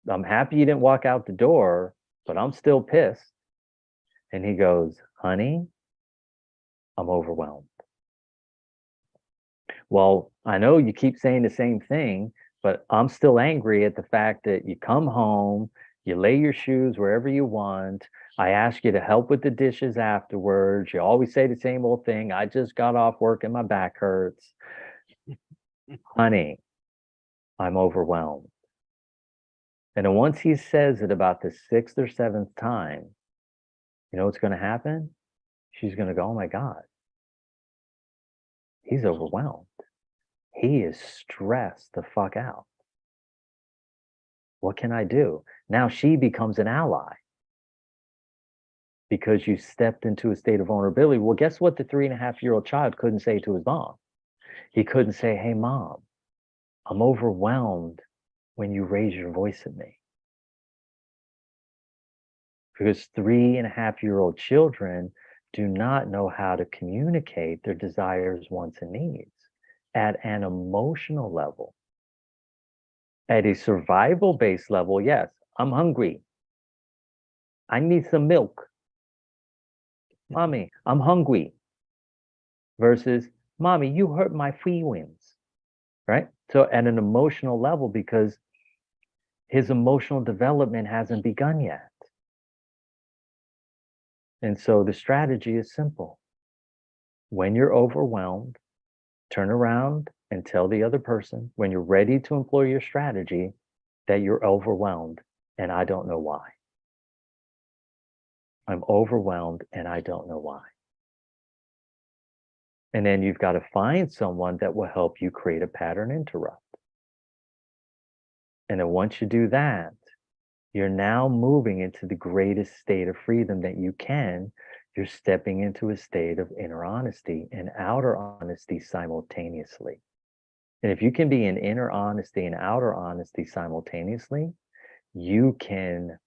happy you didn't walk out the door, but I'm still pissed. And he goes, honey, I'm overwhelmed. Well, I know you keep saying the same thing, but I'm still angry at the fact that you come home, you lay your shoes wherever you want. I ask you to help with the dishes afterwards. You always say the same old thing. I just got off work and my back hurts. Honey, I'm overwhelmed. And then once he says it about the 6th or 7th time, you know what's going to happen? She's going to go, oh my God, he's overwhelmed. He is stressed the fuck out. What can I do? Now she becomes an ally. because you stepped into a state of vulnerability. Well, guess what? The 3.5-year-old child couldn't say to his mom. He couldn't say, "Hey, mom, I'm overwhelmed when you raise your voice at me." Because 3.5-year-old children do not know how to communicate their desires, wants, and needs at an emotional level. At a survival based level, yes, I'm hungry. I need some milk. Mommy, I'm hungry. Versus, mommy, you hurt my feelings. Right? So, at an emotional level, because his emotional development hasn't begun yet. And so the strategy is simple. When you're overwhelmed, turn around and tell the other person when you're ready to employ your strategy that you're overwhelmed and I don't know why. I'm overwhelmed and I don't know why. And then you've got to find someone that will help you create a pattern interrupt. And then once you do that, you're now moving into the greatest state of freedom that you can. You're stepping into a state of inner honesty and outer honesty simultaneously. And if you can be in inner honesty and outer honesty simultaneously, you can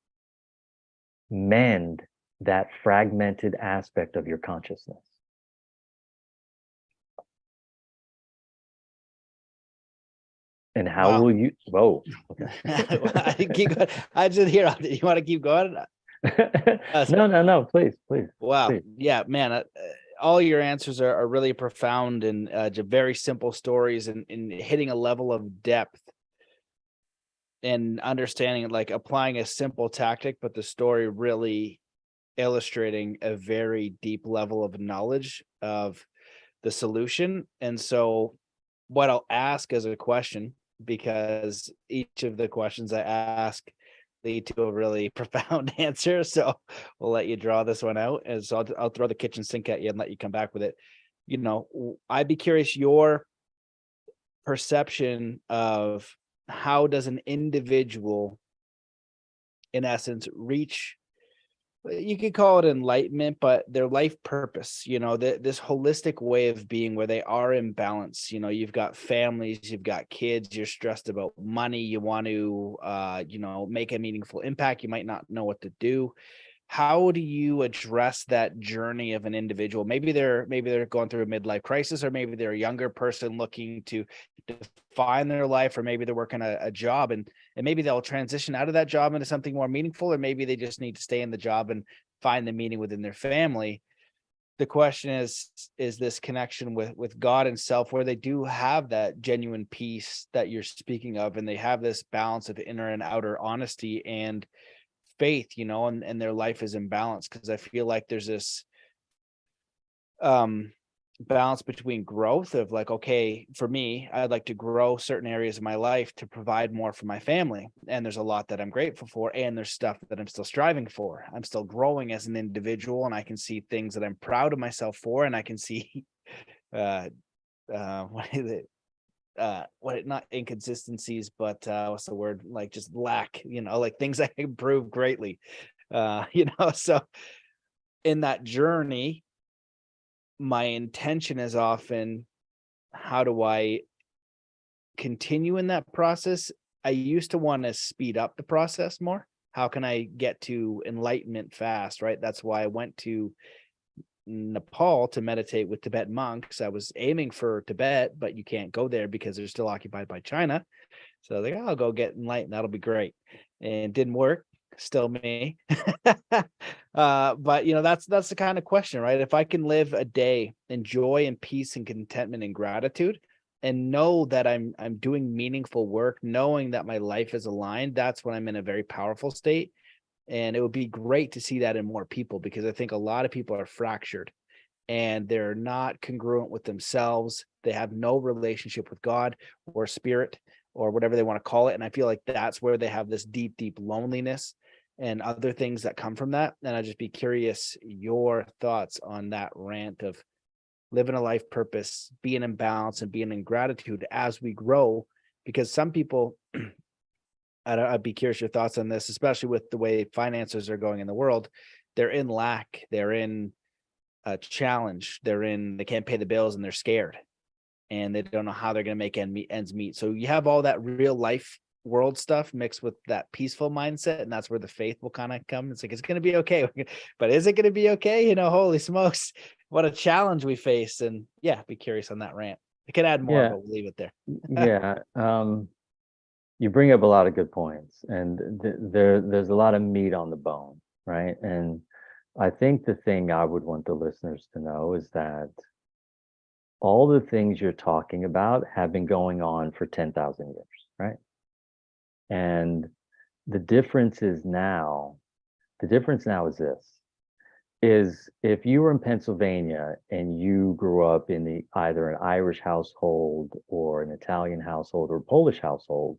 mend that fragmented aspect of your consciousness. And how will you? Whoa. Keep going. I just hear. You want to keep going? No. Please. Wow. Please. Yeah, man. All your answers are really profound and just very simple stories and hitting a level of depth and understanding, like applying a simple tactic, but the story really illustrating a very deep level of knowledge of the solution. And so what I'll ask as a question, because each of the questions I ask lead to a really profound answer. So we'll let you draw this one out. And so I'll throw the kitchen sink at you and let you come back with it. You know, I'd be curious your perception of how does an individual, in essence, reach, you could call it enlightenment, but their life purpose, you know, this holistic way of being where they are in balance. You know, you've got families, you've got kids, you're stressed about money, you want to, you know, make a meaningful impact. You might not know what to do. How do you address that journey of an individual? Maybe they're going through a midlife crisis, or maybe they're a younger person looking to define their life, or maybe they're working a job and maybe they'll transition out of that job into something more meaningful, or maybe they just need to stay in the job and find the meaning within their family. The question is this connection with God and self, where they do have that genuine peace that you're speaking of, and they have this balance of inner and outer honesty and faith, you know, and their life is in balance. Because I feel like there's this balance between growth of like, okay, for me, I'd like to grow certain areas of my life to provide more for my family. And there's a lot that I'm grateful for. And there's stuff that I'm still striving for. I'm still growing as an individual, and I can see things that I'm proud of myself for. And I can see, what is it? Not inconsistencies, but what's the word? Like just lack, you know, like things I improve greatly. You know, so in that journey, my intention is often, how do I continue in that process? I used to want to speed up the process more. How can I get to enlightenment fast, right? That's why I went to Nepal to meditate with Tibetan monks. I was aiming for Tibet, but you can't go there because they're still occupied by China. So I was like, I'll go get enlightened. That'll be great. And it didn't work. Still me. But you know, that's the kind of question, right? If I can live a day in joy and peace and contentment and gratitude, and know that I'm doing meaningful work, knowing that my life is aligned, that's when I'm in a very powerful state. And it would be great to see that in more people, because I think a lot of people are fractured and they're not congruent with themselves. They have no relationship with God or spirit or whatever they want to call it. And I feel like that's where they have this deep, deep loneliness and other things that come from that. And I'd just be curious your thoughts on that rant of living a life purpose, being in balance and being in gratitude as we grow. Because some people, I'd be curious your thoughts on this, especially with the way finances are going in the world. they're in lack, they're in a challenge, they can't pay the bills and they're scared and they don't know how they're going to make ends meet. So you have all that real life world stuff mixed with that peaceful mindset, and that's where the faith will kind of come. It's like, it's going to be okay. But is it going to be okay? You know, holy smokes, what a challenge we face. And yeah, be curious on that rant. I could add more, Yeah, but we'll leave it there. yeah. You bring up a lot of good points, and there's a lot of meat on the bone, right? And I think the thing I would want the listeners to know is that all the things you're talking about have been going on for 10,000 years, right? And the difference now is this, is if you were in Pennsylvania and you grew up in either an Irish household or an Italian household or Polish household,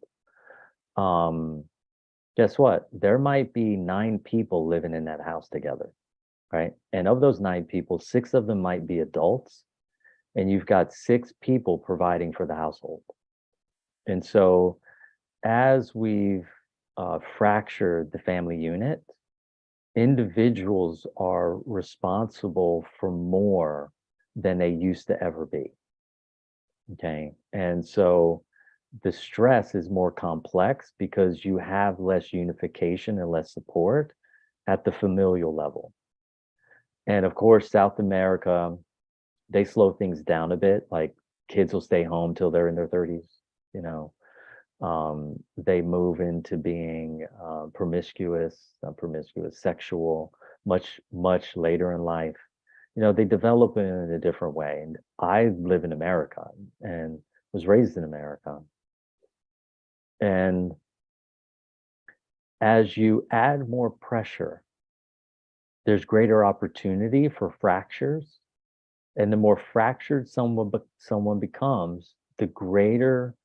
guess what? There might be 9 people living in that house together, right? And of those 9 people, 6 of them might be adults, and you've got 6 people providing for the household. And so as we've fractured the family unit, individuals are responsible for more than they used to ever be. Okay. And so the stress is more complex because you have less unification and less support at the familial level. And of course, South America, they slow things down a bit. Like kids will stay home till they're in their 30s, you know. They move into being sexual, much later in life. You know, they develop in a different way. And I live in America and was raised in America. And as you add more pressure, there's greater opportunity for fractures. And the more fractured someone becomes, the greater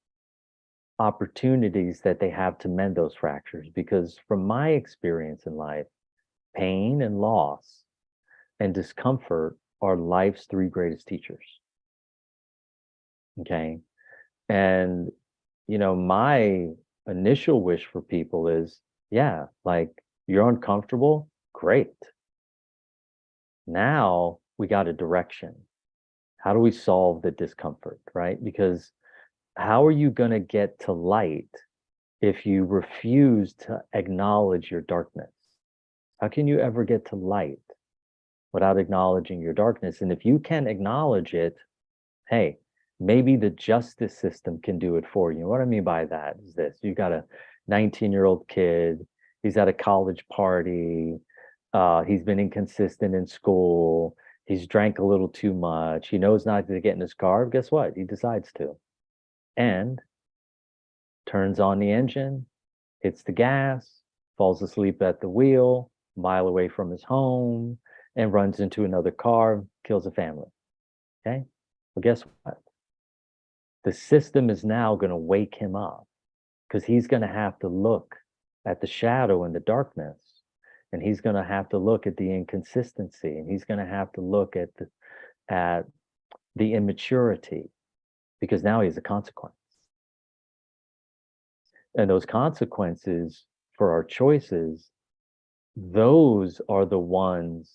opportunities that they have to mend those fractures. Because from my experience in life, pain and loss and discomfort are life's 3 greatest teachers. Okay. And, you know, my initial wish for people is, yeah, like you're uncomfortable, great. Now we got a direction. How do we solve the discomfort, right? Because how are you going to get to light if you refuse to acknowledge your darkness? How can you ever get to light without acknowledging your darkness? And if you can acknowledge it, hey, maybe the justice system can do it for you. What I mean by that is this: you got a 19-year-old kid, he's at a college party, he's been inconsistent in school, he's drank a little too much, he knows not to get in his car. Guess what? He decides to. And turns on the engine, hits the gas, falls asleep at the wheel, a mile away from his home, and runs into another car, kills a family. Okay? Well, guess what? The system is now going to wake him up because he's going to have to look at the shadow and the darkness, and he's going to have to look at the inconsistency, and he's going to have to look at the immaturity, because now he has a consequence. And those consequences for our choices, those are the ones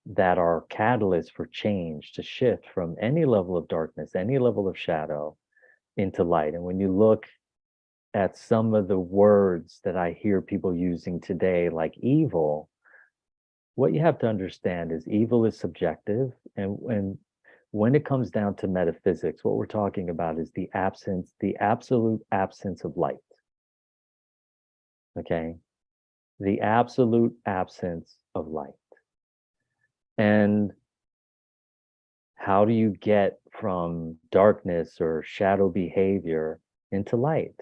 that are catalysts for change, to shift from any level of darkness, any level of shadow into light. And when you look at some of the words that I hear people using today, like evil, what you have to understand is evil is subjective. And when it comes down to metaphysics, what we're talking about is the absolute absence of light. Okay? The absolute absence of light. And how do you get from darkness or shadow behavior into light?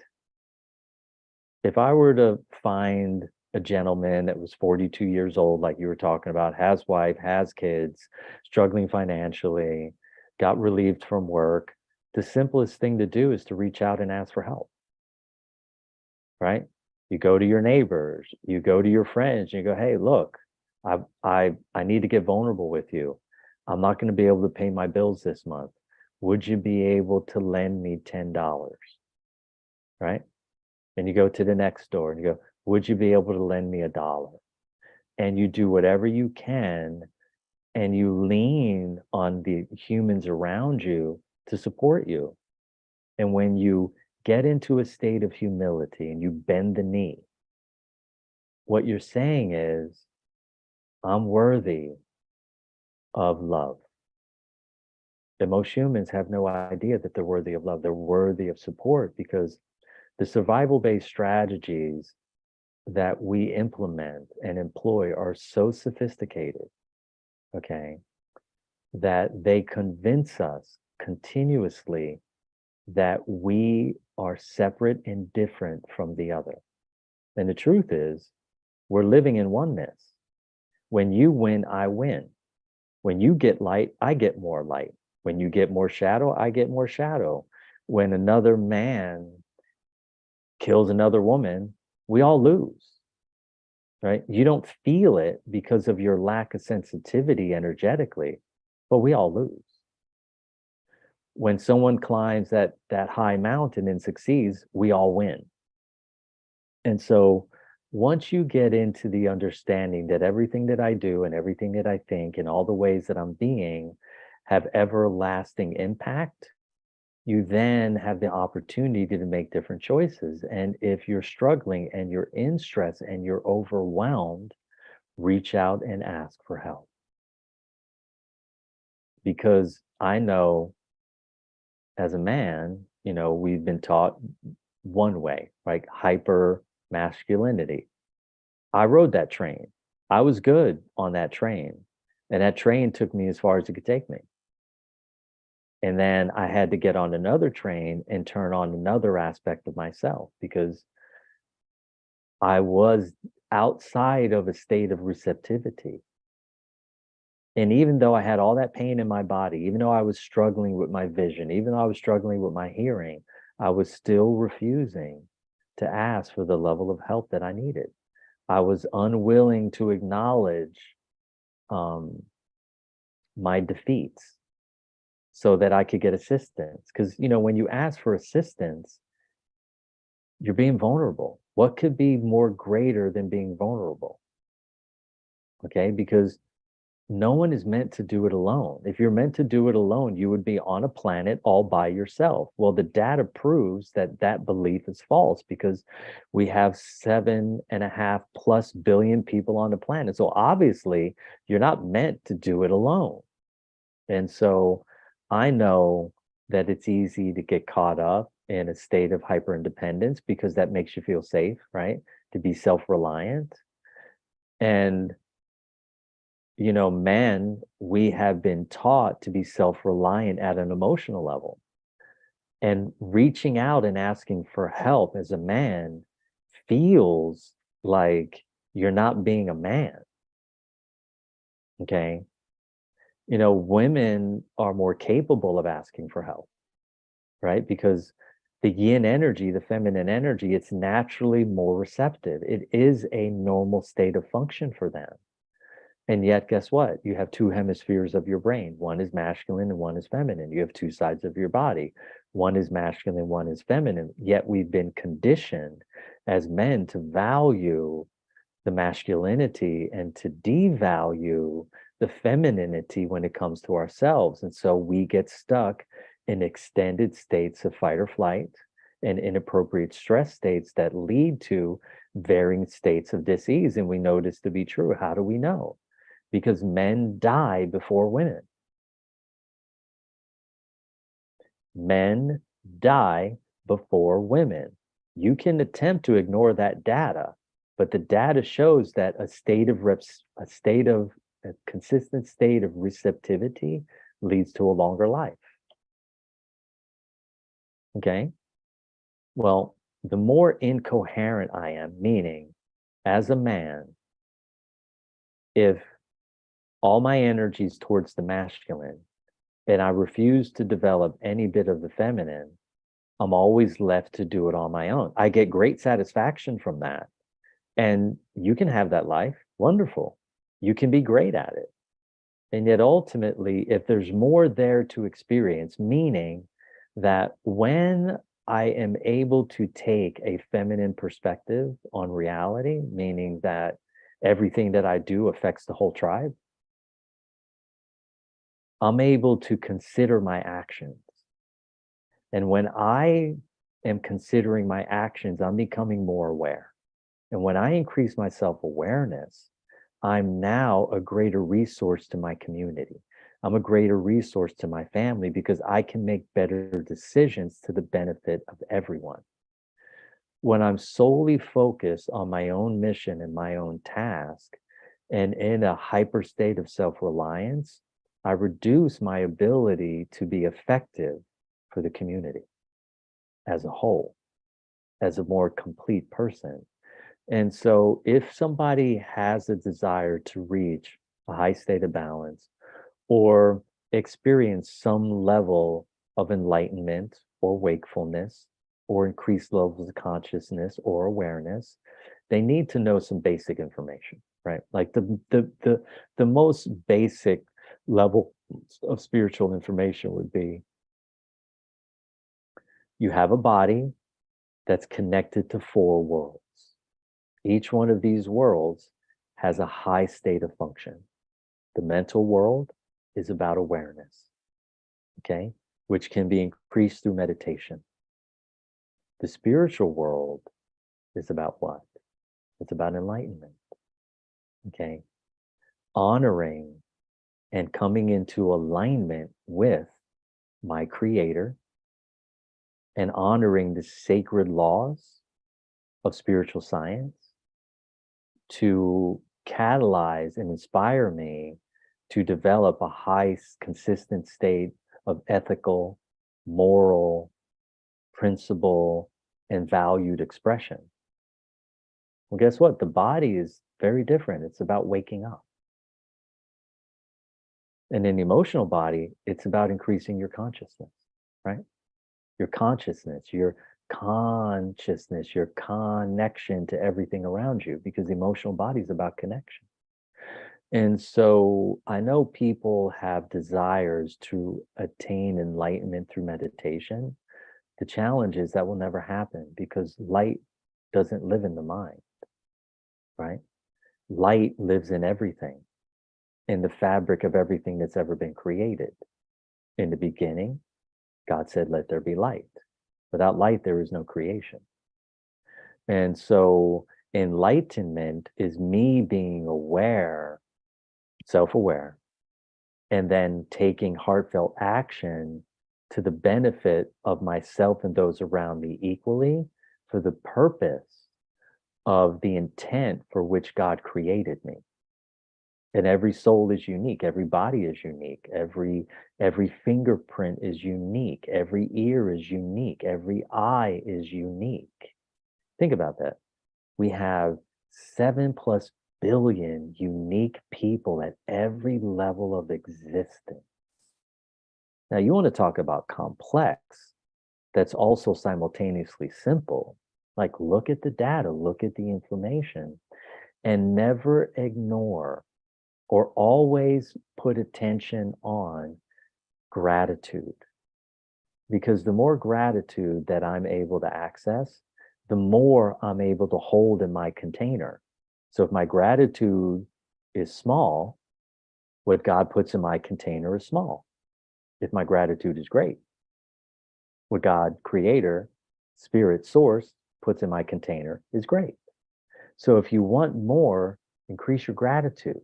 If I were to find a gentleman that was 42 years old, like you were talking about, has wife, has kids, struggling financially, got relieved from work, the simplest thing to do is to reach out and ask for help, right? You go to your neighbors, you go to your friends, you go, hey, look, I need to get vulnerable with you. I'm not going to be able to pay my bills this month. Would you be able to lend me $10? Right? And you go to the next door and you go, would you be able to lend me $1? and you do whatever you can, and you lean on the humans around you to support you. And when you get into a state of humility and you bend the knee, what you're saying is, I'm worthy of love. And most humans have no idea that they're worthy of love. They're worthy of support because the survival-based strategies that we implement and employ are so sophisticated, okay, that they convince us continuously that we are separate and different from the other. And the truth is, we're living in oneness. When you win, I win. When you get light, I get more light. When you get more shadow, I get more shadow. When another man kills another woman, we all lose, right? You don't feel it because of your lack of sensitivity energetically, but we all lose. When someone climbs that high mountain and succeeds, we all win. And so once you get into the understanding that everything that I do and everything that I think and all the ways that I'm being have everlasting impact, you then have the opportunity to make different choices. And if you're struggling and you're in stress and you're overwhelmed, reach out and ask for help. Because I know as a man, we've been taught one way, like hyper masculinity. I rode that train. I was good on that train. And that train took me as far as it could take me. And then I had to get on another train and turn on another aspect of myself because I was outside of a state of receptivity. And even though I had all that pain in my body, even though I was struggling with my vision, even though I was struggling with my hearing, I was still refusing to ask for the level of help that I needed. I was unwilling to acknowledge my defeats so that I could get assistance. Because, when you ask for assistance, you're being vulnerable. What could be more greater than being vulnerable? Okay, because no one is meant to do it alone. If you're meant to do it alone, you would be on a planet all by yourself. Well, the data proves that that belief is false because we have 7.5+ billion people on the planet. So obviously, you're not meant to do it alone. And so I know that it's easy to get caught up in a state of hyper independence because that makes you feel safe, right? To be self-reliant. And men, we have been taught to be self-reliant at an emotional level. And reaching out and asking for help as a man feels like you're not being a man. Okay. Women are more capable of asking for help, right? Because the yin energy, the feminine energy, it's naturally more receptive. It is a normal state of function for them. And yet, guess what? You have two hemispheres of your brain. One is masculine and one is feminine. You have two sides of your body. One is masculine, one is feminine. Yet we've been conditioned as men to value the masculinity and to devalue the femininity when it comes to ourselves. And so we get stuck in extended states of fight or flight and inappropriate stress states that lead to varying states of dis-ease. And we know this to be true. How do we know? Because men die before women. Men die before women. You can attempt to ignore that data, but the data shows that a consistent state of receptivity leads to a longer life. Okay. Well, the more incoherent I am, meaning as a man, if all my energy is towards the masculine and I refuse to develop any bit of the feminine, I'm always left to do it on my own. I get great satisfaction from that. And you can have that life. Wonderful. You can be great at it. And yet ultimately, if there's more there to experience, meaning that when I am able to take a feminine perspective on reality, meaning that everything that I do affects the whole tribe, I'm able to consider my actions. And when I am considering my actions, I'm becoming more aware. And when I increase my self-awareness, I'm now a greater resource to my community. I'm a greater resource to my family because I can make better decisions to the benefit of everyone. When I'm solely focused on my own mission and my own task, and in a hyper state of self-reliance, I reduce my ability to be effective for the community as a whole, as a more complete person. And so if somebody has a desire to reach a high state of balance or experience some level of enlightenment or wakefulness or increased levels of consciousness or awareness, they need to know some basic information, right? Like the most basic level of spiritual information would be you have a body that's connected to 4 worlds. Each one of these worlds has a high state of function. The mental world is about awareness, okay, which can be increased through meditation. The spiritual world is about what? It's about enlightenment, okay, honoring and coming into alignment with my creator and honoring the sacred laws of spiritual science to catalyze and inspire me to develop a high, consistent state of ethical, moral, principle, and valued expression. Well, guess what? The body is very different. It's about waking up. And in the emotional body, it's about increasing your consciousness, right? Your consciousness, your connection to everything around you, because the emotional body is about connection. And so I know people have desires to attain enlightenment through meditation. The challenge is that will never happen because light doesn't live in the mind, right? Light lives in everything, in the fabric of everything that's ever been created. In the beginning, God said, let there be light. Without light, there is no creation. And so enlightenment is me being aware, self-aware, and then taking heartfelt action to the benefit of myself and those around me equally for the purpose of the intent for which God created me. And every soul is unique, every body is unique, every fingerprint is unique, every ear is unique, every eye is unique. Think about that. We have 7+ billion unique people at every level of existence. Now, you want to talk about complex, that's also simultaneously simple. Like, look at the data, look at the information, and never ignore or always put attention on gratitude. Because the more gratitude that I'm able to access, the more I'm able to hold in my container. So if my gratitude is small, what God puts in my container is small. If my gratitude is great, what God, creator, spirit, source, puts in my container is great. So if you want more, increase your gratitude.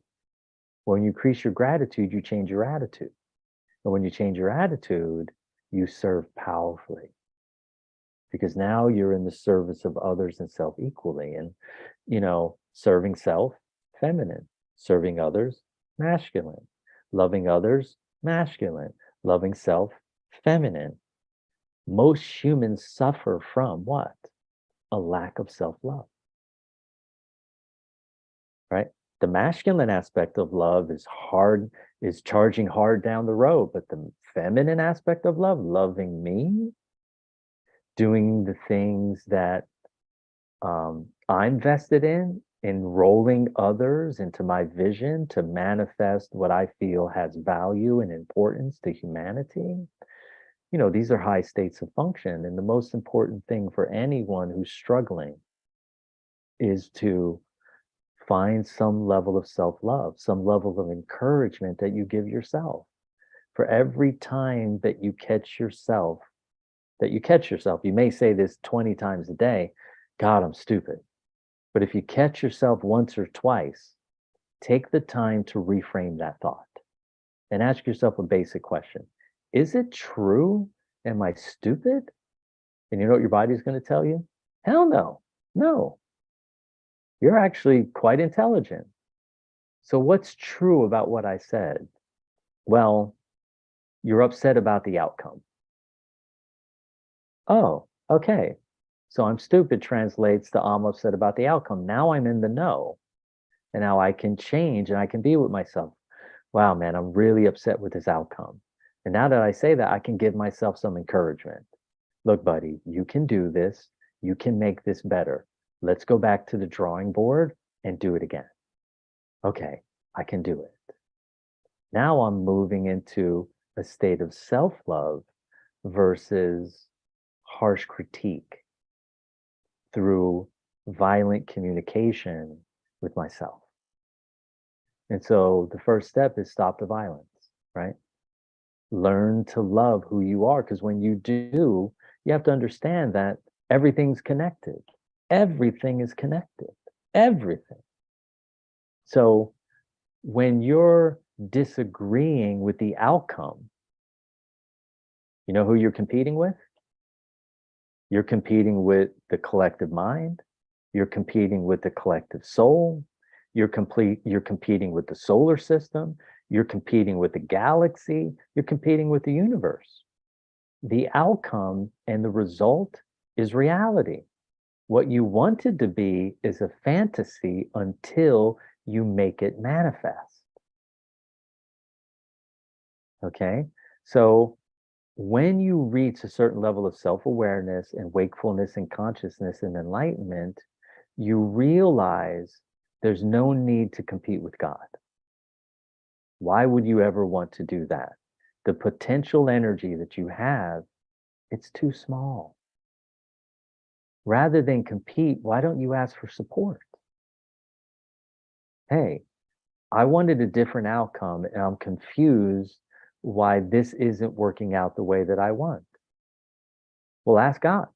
When you increase your gratitude, you change your attitude. And when you change your attitude, you serve powerfully. Because now you're in the service of others and self equally. And, serving self, feminine. Serving others, masculine. Loving others, masculine. Loving self, feminine. Most humans suffer from what? A lack of self-love, right? The masculine aspect of love is charging hard down the road, but the feminine aspect of love, loving me, doing the things that I'm vested in, enrolling others into my vision to manifest what I feel has value and importance to humanity. These are high states of function. And the most important thing for anyone who's struggling is to find some level of self-love, some level of encouragement that you give yourself. For every time that you catch yourself, you may say this 20 times a day, God, I'm stupid. But if you catch yourself once or twice, take the time to reframe that thought and ask yourself a basic question. Is it true? Am I stupid? And you know what your body's going to tell you? Hell no. No. You're actually quite intelligent. So what's true about what I said? Well, you're upset about the outcome. Oh, okay. So I'm stupid translates to I'm upset about the outcome. Now I'm in the know. And now I can change and I can be with myself. Wow, man, I'm really upset with this outcome. And now that I say that, I can give myself some encouragement. Look, buddy, you can do this. You can make this better. Let's go back to the drawing board and do it again. Okay, I can do it. Now I'm moving into a state of self-love versus harsh critique through violent communication with myself. And so the first step is stop the violence, right? Learn to love who you are, because when you do, you have to understand that everything's connected. Everything is connected. Everything. So when you're disagreeing with the outcome, you know who you're competing with? You're competing with the collective mind. You're competing with the collective soul. You're competing with the solar system. You're competing with the galaxy. You're competing with the universe. The outcome and the result is reality. What you wanted to be is a fantasy until you make it manifest. Okay? So when you reach a certain level of self-awareness and wakefulness and consciousness and enlightenment, you realize there's no need to compete with God. Why would you ever want to do that? The potential energy that you have, it's too small. Rather than compete, why don't you ask for support? Hey, I wanted a different outcome and I'm confused why this isn't working out the way that I want. Well, ask God.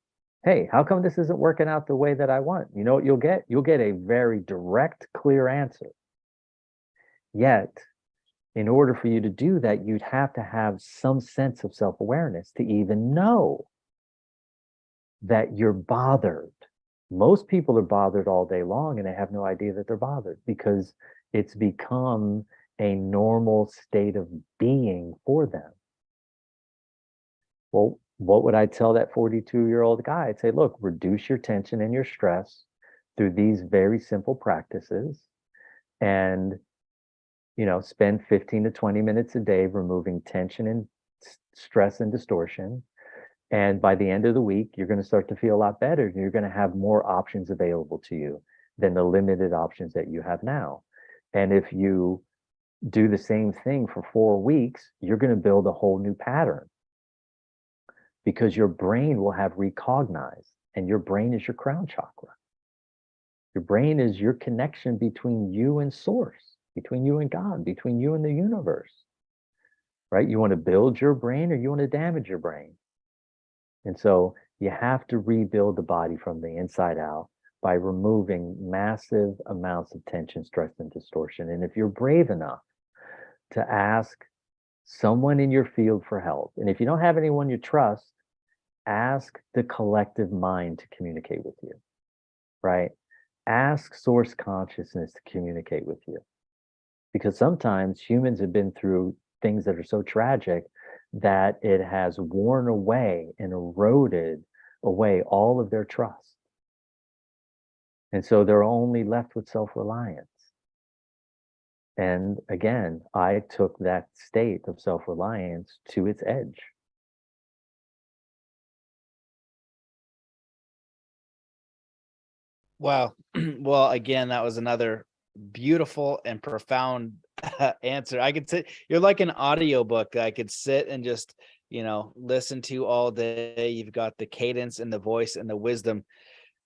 Hey, how come this isn't working out the way that I want? You know what you'll get? You'll get a very direct, clear answer. Yet, in order for you to do that, you'd have to have some sense of self-awareness to even know that you're bothered. Most people are bothered all day long and they have no idea that they're bothered because it's become a normal state of being for them. Well, what would I tell that 42-year-old guy? I'd say, look, reduce your tension and your stress through these very simple practices and, you know, spend 15 to 20 minutes a day removing tension and stress and distortion. And by the end of the week, you're going to start to feel a lot better. And you're going to have more options available to you than the limited options that you have now. And if you do the same thing for 4 weeks, you're going to build a whole new pattern because your brain will have recognized, and your brain is your crown chakra. Your brain is your connection between you and source, between you and God, between you and the universe, right? You want to build your brain or you want to damage your brain. And so you have to rebuild the body from the inside out by removing massive amounts of tension, stress, and distortion. And if you're brave enough to ask someone in your field for help, and if you don't have anyone you trust, ask the collective mind to communicate with you, right? Ask source consciousness to communicate with you. Because sometimes humans have been through things that are so tragic that it has worn away and eroded away all of their trust. And so they're only left with self-reliance. And again, I took that state of self-reliance to its edge. Wow. Well, again, that was another beautiful and profound answer. I could sit, you're like an audiobook that I could sit and just, listen to all day. You've got the cadence and the voice and the wisdom.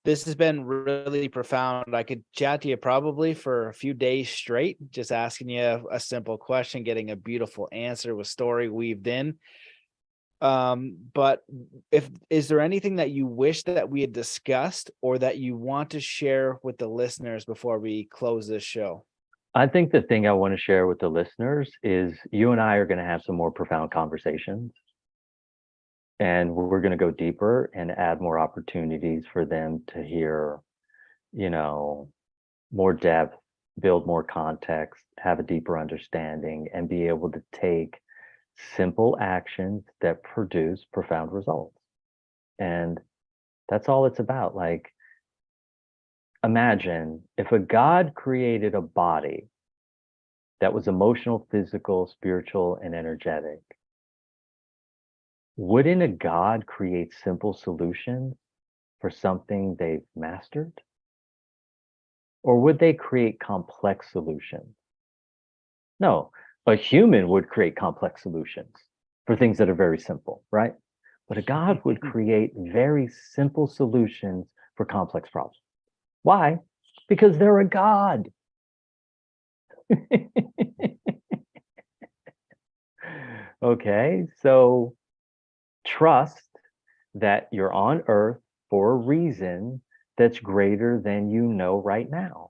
This has been really profound. I could chat to you probably for a few days straight, just asking you a simple question, getting a beautiful answer with story weaved in. But if is there anything that you wish that we had discussed or that you want to share with the listeners before we close this show? I think the thing I want to share with the listeners is you and I are going to have some more profound conversations, and we're going to go deeper and add more opportunities for them to hear, you know, more depth, build more context, have a deeper understanding, and be able to take simple actions that produce profound results. And that's all it's about. Like, imagine if a God created a body that was emotional, physical, spiritual, and energetic, wouldn't a God create simple solutions for something they've mastered? Or would they create complex solutions? No, a human would create complex solutions for things that are very simple, right? But a God would create very simple solutions for complex problems. Why? Because they're a God. Okay, so trust that you're on earth for a reason that's greater than you know right now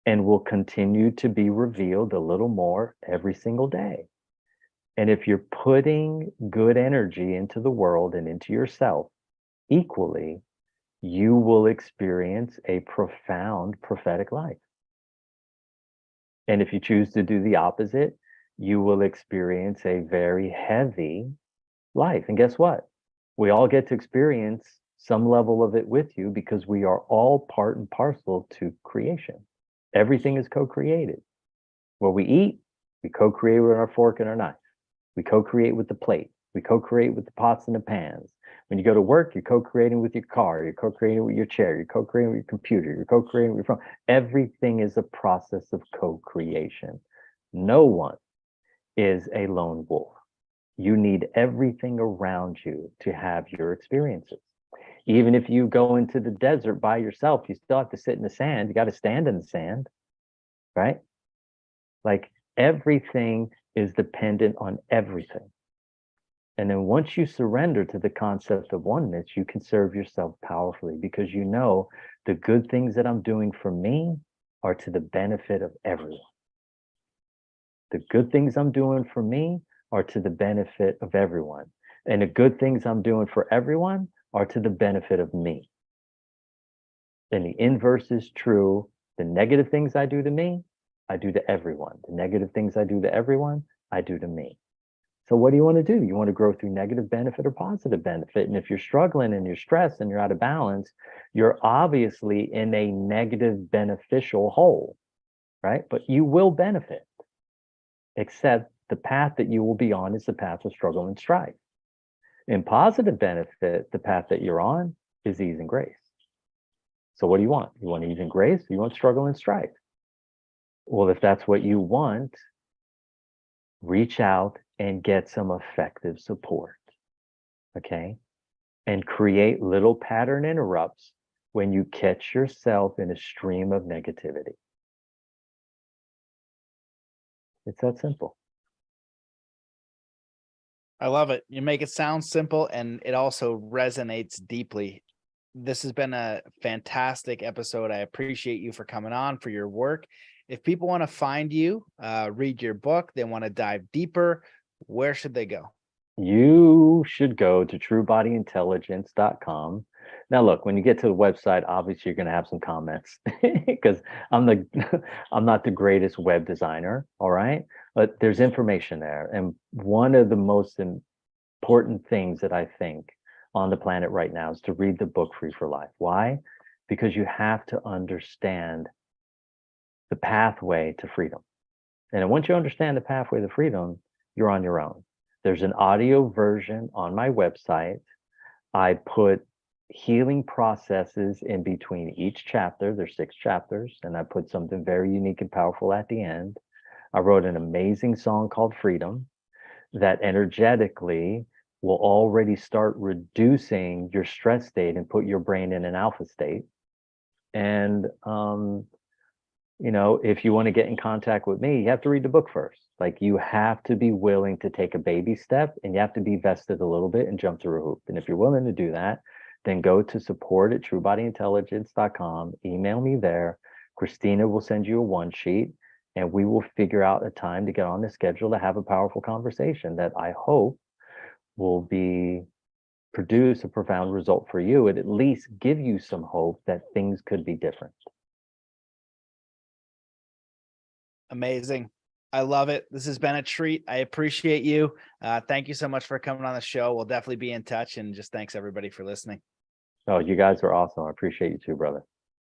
and will continue to be revealed a little more every single day. And if you're putting good energy into the world and into yourself equally, you will experience a profound prophetic life. And if you choose to do the opposite, you will experience a very heavy life. And guess what? We all get to experience some level of it with you because we are all part and parcel to creation. Everything is co-created. What we eat, we co-create with our fork and our knife. We co-create with the plate. We co-create with the pots and the pans. When you go to work, you're co-creating with your car. You're co-creating with your chair. You're co-creating with your computer. You're co-creating with your phone. Everything is a process of co-creation. No one is a lone wolf. You need everything around you to have your experiences. Even if you go into the desert by yourself, you still have to sit in the sand. You got to stand in the sand, right? Like, everything is dependent on everything. And then once you surrender to the concept of oneness, you can serve yourself powerfully because you know the good things that I'm doing for me are to the benefit of everyone. The good things I'm doing for me are to the benefit of everyone. And the good things I'm doing for everyone are to the benefit of me. And the inverse is true. The negative things I do to me, I do to everyone. The negative things I do to everyone, I do to me. So what do you want to do? You want to grow through negative benefit or positive benefit? And if you're struggling and you're stressed and you're out of balance, you're obviously in a negative beneficial hole, right? But you will benefit, except the path that you will be on is the path of struggle and strife. In positive benefit, the path that you're on is ease and grace. So what do you want? You want ease and grace, or you want struggle and strife? Well, if that's what you want, reach out and get some effective support, okay? And create little pattern interrupts when you catch yourself in a stream of negativity. It's that simple. I love it. You make it sound simple and it also resonates deeply. This has been a fantastic episode. I appreciate you for coming on, for your work. If people want to find you, read your book, they want to dive deeper, where should they go? You should go to truebodyintelligence.com. Now, look, when you get to the website, obviously you're going to have some comments because I'm not the greatest web designer, all right? But there's information there. And one of the most important things that I think on the planet right now is to read the book Free for Life. Why? Because you have to understand the pathway to freedom. And once you understand the pathway to freedom, you're on your own. There's an audio version on my website. I put healing processes in between each chapter. There's 6 chapters, and I put something very unique and powerful at the end. I wrote an amazing song called Freedom that energetically will already start reducing your stress state and put your brain in an alpha state. And you know, if you want to get in contact with me, you have to read the book first. Like, you have to be willing to take a baby step, and you have to be vested a little bit and jump through a hoop. And if you're willing to do that, then go to support@truebodyintelligence.com, email me there. Christina will send you a one sheet, and we will figure out a time to get on the schedule to have a powerful conversation that I hope will produce a profound result for you, and at least give you some hope that things could be different. Amazing. I love it. This has been a treat. I appreciate you. Thank you so much for coming on the show. We'll definitely be in touch, and just thanks everybody for listening. Oh, you guys are awesome. I appreciate you too, brother.